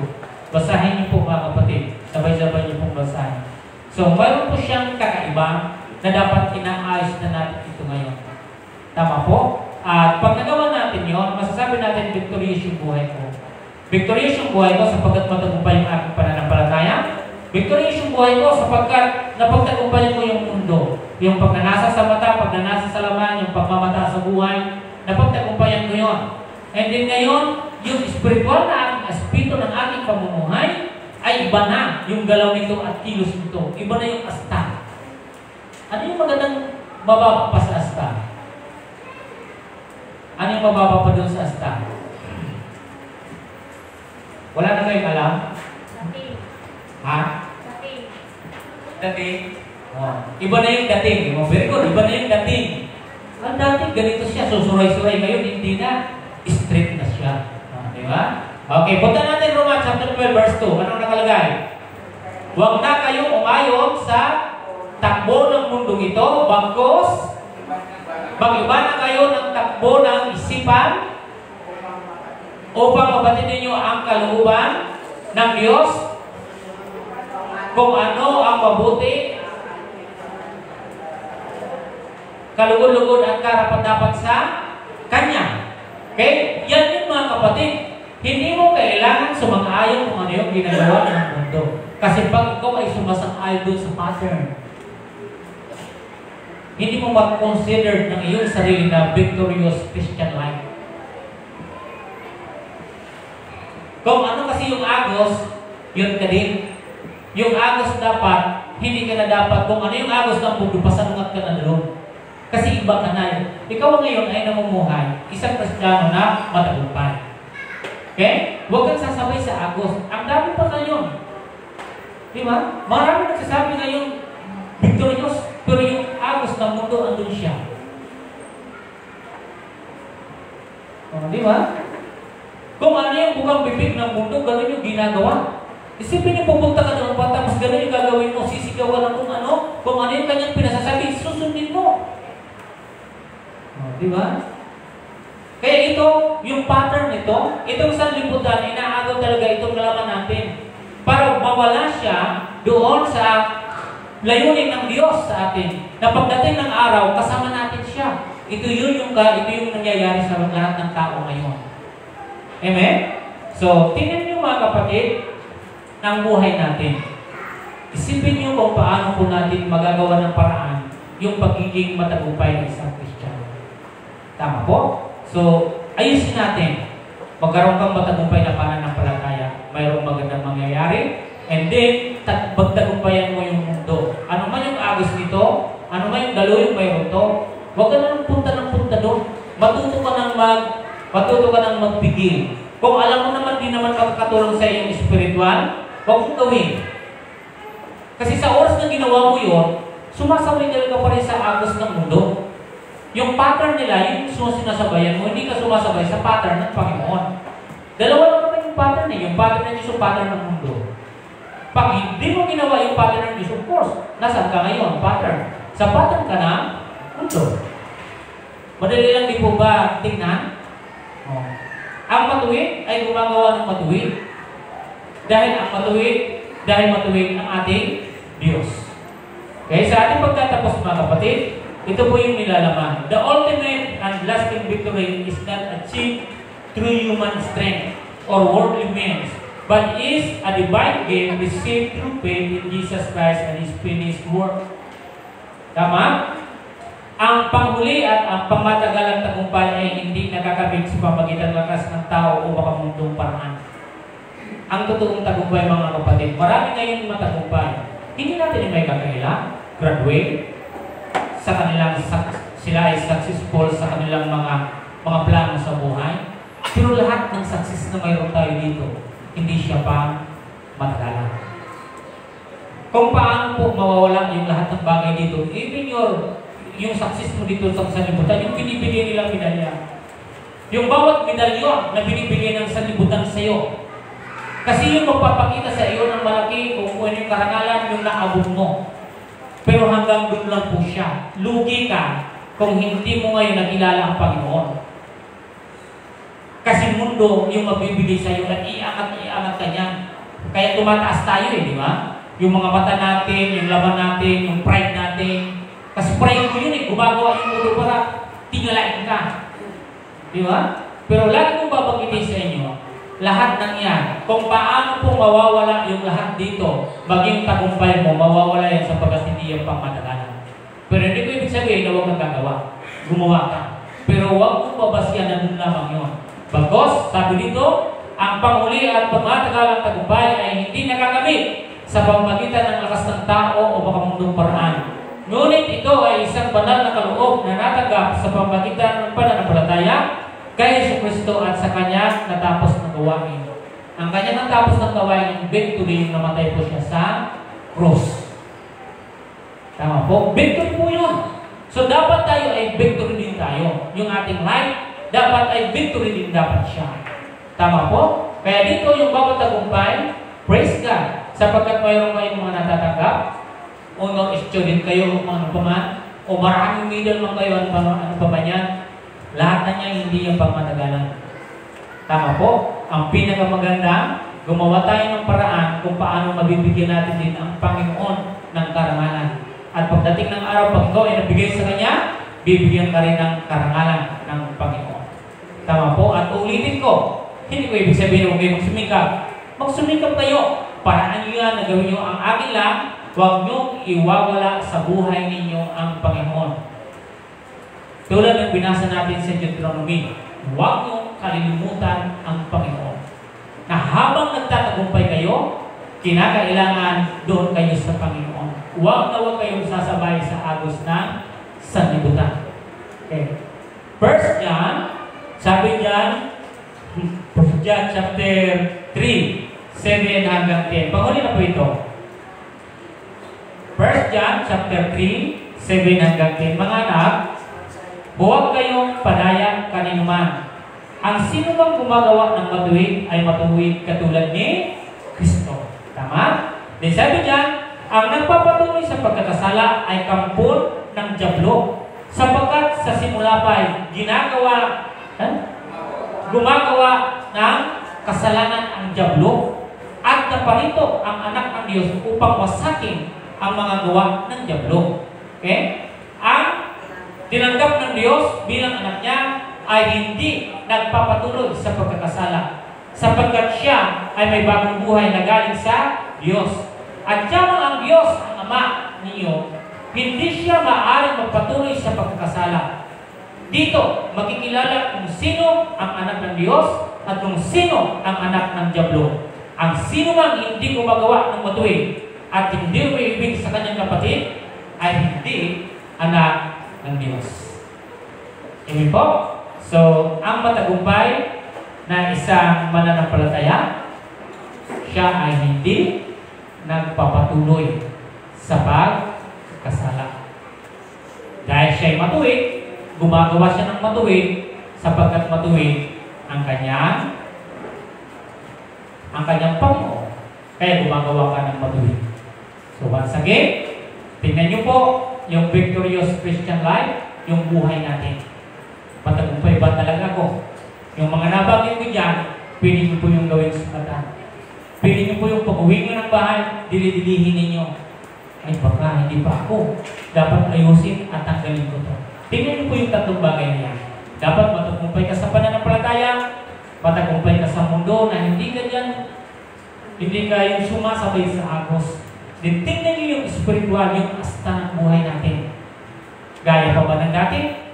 Basahin niyo po mga kapatid. Sabay-sabay niyo pong basahin. So, mayroon po siyang kakaiba na dapat inaayos na natin ito ngayon. Tama po? At pag nagawa natin yun, masasabi natin victorious yung buhay ko. Victorious yung buhay ko sapagkat matagumpay yung aking pananampalataya. Victorious yung buhay ko sapagkat napagtagumpayan ko yung mundo. Yung pagnanasa sa mata, pagnanasa sa laman, yung pagmamata sa buhay, napagtagumpayan ko yun. And then ngayon, yung spiritual na aspito ng ating pamumuhay, ay iba na yung galaw nito at kilos nito. Iba na yung asta. Ano yung magandang mababa pa sa asta? Ano yung mababa pa doon sa asta? Wala na kayong alam? Dating. Ha? Dating. Dating? Oh. Iba na yung dating. Very good. Iba na yung dating. Ang dating, ganito siya. Susuray-suray. Ngayon, hindi na. Straight na siya. Di ba? Okay, punta natin Romans chapter 12 verse 2. Anong nakalagay? Huwag na kayong umayon sa takbo ng mundong ito, bagkus mag-iba na kayo ng takbo ng isipan upang mabatid ninyo ang kalooban ng Diyos kung ano ang mabuti, kalugod-lugod at karapat-dapat sa Kanya. Okay? Yan yun mga kapatid. Hindi mo kailangan sumang-ayon kung ano yung ginagawa ng mundo. Kasi pag ikaw ay sumasang-ayon doon sa pattern, hindi mo mag-consider ng iyong sarili na victorious Christian life. Kung ano kasi yung agos, yun ka din. Yung agos dapat, hindi ka na dapat, kung ano yung agos ng mundo, pasanungat ka na doon. Kasi iba ka na yun. Ikaw ngayon ay namumuhay, isang Kristiyano na matagumpay. Okay? Huwag kang sasabay sa agos. Ang dami pa ngayon. Di ba? Marami nagsasabi ngayong victorious, pero yung agos ng mundo, andun siya. Di ba? Kung ano yung bukang bibig ng mundo, gano'n yung ginagawa. Isipin niyo, pupunta ka doon pa, tapos gano'n yung gagawin mo, sisigaw ka na kung ano yung kanyang pinasasabi, susundin mo. Di ba? Kaya ito, yung pattern nito, itong sanlibutan, inaagaw talaga itong nalaman natin. Para mawala siya doon sa layunin ng Diyos sa atin. Na pagdating ng araw, kasama natin siya. Ito yung nangyayari sa lahat ng tao ngayon. Amen? So, tingnan niyo mga kapatid, ng buhay natin. Isipin niyo kung paano po natin magagawa ng paraan yung pagiging matagumpay ng isang Kristiyano. Tama po? So, ayusin natin. Magkaroon kang matagumpay na pananampalataya. Mayroong magandang mangyayari. And then, pagtagumpayan mo yung mundo. Ano man yung agos nito, ano man yung dalo yung mayroon to, huwag ka na ng punta doon. Matuto ka nang magpigil. Kung alam mo naman, di naman makakatulong sa iyong spiritual, huwag mong gawin. Kasi sa oras na ginawa mo yun, sumasabay ka pa rin sa agos ng mundo. Yung pattern nila, yung sinasabayan mo, hindi ka sumasabay sa pattern ng Panginoon. Dalawa lang naman yung pattern eh. Yung pattern ng Diyos, yung pattern ng mundo. Pag hindi mo ginawa yung pattern ng Diyos, of course, nasaan ka ngayon? Pattern. Sa pattern ka na, mundo. Madali lang di po ba tingnan? Oh. Ang matuwid ay gumagawa ng matuwid. Dahil matuwid ang ating Diyos. Okay, sa ating pagtatapos mga kapatid, ito po yung nilalaman. The ultimate and lasting victory is not achieved through human strength or worldly means, but is a divine gift received through faith in Jesus Christ and His finished work. Tama? Ang panghuli at ang pangmatagalang tagumpay ay hindi nakakamit sa pamagitan ng lakas ng tao o baka mundong paraan. Ang totoong tagumpay mga kapatid, marami ngayon matagumpay. Hindi natin yung may kakailang, graduate, sa kanilang sila ay successful sa kanilang mga plano sa buhay. Pero lahat ng success na mayroon tayo dito, hindi siya pa matagalan. Kung paano po mawawala yung lahat ng bagay dito, even yung success mo dito sa sanlibutan, yung binibigay nilang medalya. Yung bawat medalyon na binibigay ng sanlibutan sa iyo. Kasi yung magpapakita sa iyo ng malaki kung ano yung karangalan, yung naabot mo. Pero hanggang doon lang po siya. Lugi ka kung hindi mo ngayon nakilala ang Panginoon. Kasi mundo yung mabibigay sa iyo at iangat ka niyan. Kaya tumataas tayo di ba? Yung mga mata natin, yung laman natin, yung pride natin. Kasi pride mo yun gumagawa yung mundo para tingalain ka. Di ba? Pero lagi kong babanggitin sa inyo, lahat ng yan, kung paano po mawawala yung lahat dito, maging tagumpay mo, mawawala yan sapagkat hindi yung pangmatagalan. Pero hindi ko ibig sabihin na huwag kang gagawa. Gumawa ka. Pero huwag mong babasyan na dun lamang yun. Bagos, sabi dito, ang panghuli at pangmatagalang tagumpay ay hindi nakakamit sa pamamagitan ng lakas ng tao o makamundong paraan. Ngunit ito ay isang banal na kaloob na natanggap sa pamamagitan ng pananampalataya kay Jesucristo at sa Kanya natapos ng gawain. Ang Kanya natapos ng gawain yung victory, yung namatay po siya sa cross. Tama po? Victory po yun. So dapat tayo ay victory din tayo. Yung ating life, dapat ay victory din dapat siya. Tama po? Kaya dito yung bawat tagumpay, praise God, sapagkat mayroon kayong mga natatanggap, o student kayo, ano pa man, o maraming middle man kayo, ano pa man yan, lahat na niya hindi yung pagmatagalan. Tama po? Ang pinakamaganda, gumawa tayo ng paraan kung paano mabibigyan natin din ang Panginoon ng karangalan. At pagdating ng araw, pag ikaw ay nabigay sa Kanya, bibigyan ka rin ng karangalan ng Panginoon. Tama po? At ulitin ko, hindi ko ibig sabihin huwag kayo magsumikap. Magsumikap kayo. Paraan nyo yan na gawin nyo ang akin lang, huwag nyo iwawala sa buhay ninyo ang Panginoon. Tulad ng binasa natin sa Deuteronomy, huwag nyo kalilimutan ang Panginoon. Na habang nagtatagumpay kayo, kinakailangan doon kayo sa Panginoon. Huwag na huwag kayong sasabay sa agos ng sanlibutan. Okay. 1 John, sabi dyan, 1 John chapter 3, 7 hanggang 10. Panghuli na po ito. 1 John chapter 3, 7 hanggang 10. Mga anak, huwag kayong padaya kaninuman. Ang sino bang gumagawa ng matuwid ay matuwid katulad ni Kristo. Tama? Then sabi dyan, ang nagpapatuloy sa pagkakasala ay kampon ng dyablo, sapagkat sa simula pa ay gumagawa ng kasalanan ang dyablo at naparito ang anak ng Diyos upang wasakin ang mga gawa ng dyablo. Okay? Ang tinanggap ng Diyos bilang anak niya ay hindi nagpapatuloy sa pagkakasala, sapagkat siya ay may bagong buhay na galing sa Diyos. At yamang ang Diyos, ang Ama ninyo, hindi siya maaaring magpatuloy sa pagkakasala. Dito, makikilala kung sino ang anak ng Diyos at kung sino ang anak ng dyablo. Ang sino man hindi gumagawa ng matuwid at hindi umiibig sa kanyang kapatid ay hindi anak ng Diyos. Amen po? So, ang matagumpay na isang mananampalataya, siya ay hindi nagpapatuloy sa pagkasala. Dahil siya ay matuwid, gumagawa siya ng matuwid sapagkat matuwid ang kanyang Panginoon. Kaya gumagawa ka ng matuwid. So once again, tingnan niyo po yung victorious Christian life, yung buhay natin. Matagumpay ba talaga ako? Yung mga nabanggit ko dyan, pwede niyo po yung gawin sukatan. Pwede niyo po yung pag-uwi nyo ng bahay, dilidilihin ninyo. Ay baka, hindi pa ako. Dapat ayusin at tanggalin ko to. Tingnan niyo po yung tatlong bagay na yan. Dapat matagumpay ka sa pananampalataya, matagumpay ka sa mundo na hindi ka dyan, hindi ka yung sumasabay sa agos. Then tingnan niyo yung spiritual, yung asta ng buhay natin. Gaya pa ba ng dati?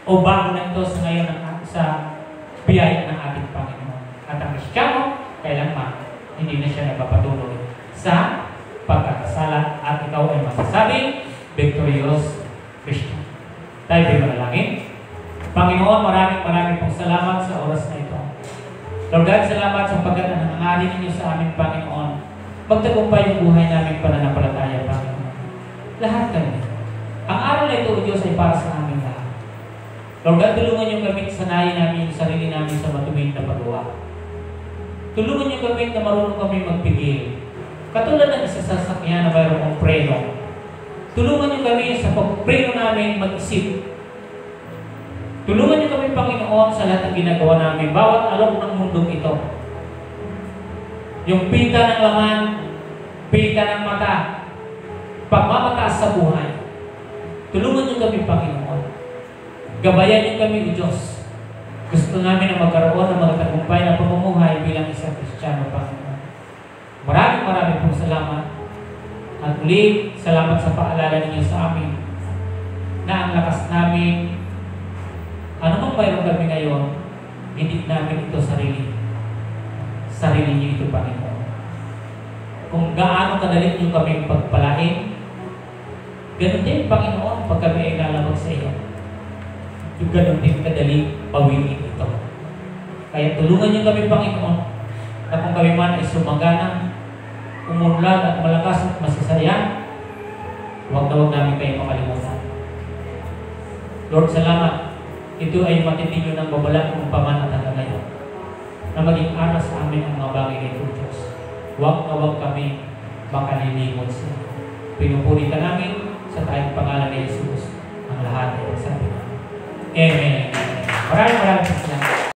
O bago na ito sa ngayon sa biyaya ng ating Panginoon. At ang Kristiyano, kailanman, hindi na siya nagpapatuloy sa pagkakasala at ikaw ay masasabing victorious Christian. Tayo ay manalangin. Panginoon, maraming pong salamat sa oras na ito. Lord God, salamat sa pagkakanangarin ninyo sa aming Panginoon. Magtagumpay yung buhay namin pananampalataya, Panginoon. Lahat kami. Ang araw na ito, Diyos, ay para sa amin lahat. Lord God, tulungan yung kami, sanayin namin yung sarili namin sa matuwid na paggawa. Tulungan niyo kami na marunong kami magpigil. Katulad ng isa sa sakyan na mayroon kong preno. Tulungan niyo kami sa pagpreno namin mag-isip. Tulungan niyo kami, Panginoon, sa lahat ng ginagawa namin, bawat alok ng mundong ito. Yung pita ng laman, pita ng mata, pagmamataas sa buhay. Tulungan niyo kami, Panginoon. Gabayan niyo kami, O Diyos. Gusto namin na magkaroon ng mga tagumpay na pamumuhay bilang isang Kristiyano, Panginoon. Maraming pong salamat. At muli, salamat sa paalala ninyo sa amin na ang lakas namin, ano mang mayroon kami ngayon, hindi namin ito sarili. Sarili niyo ito, Panginoon. Kung gaano kadali niyo kaming pagpalain, ganun din, Panginoon, pag kami ay lalabag sa iyo. Yung ganun din kadali pawinin ito. Kaya tulungan niyo kami, Panginoon, na kung kami man ay sumagana, umunlad at malakas at masasaya, huwag na huwag namin kayo makalimutan. Lord, salamat. Ito ay matinding ng babala kung paman at hanggang ngayon, na maging aras sa amin ang mga bagay na ito, Diyos. Huwag na huwag kami makalilimot sa iyo. Pinupuri ka namin sa tayong pangalan ni Jesus ang lahat ay sabi namin. Amen. Maraming salamat.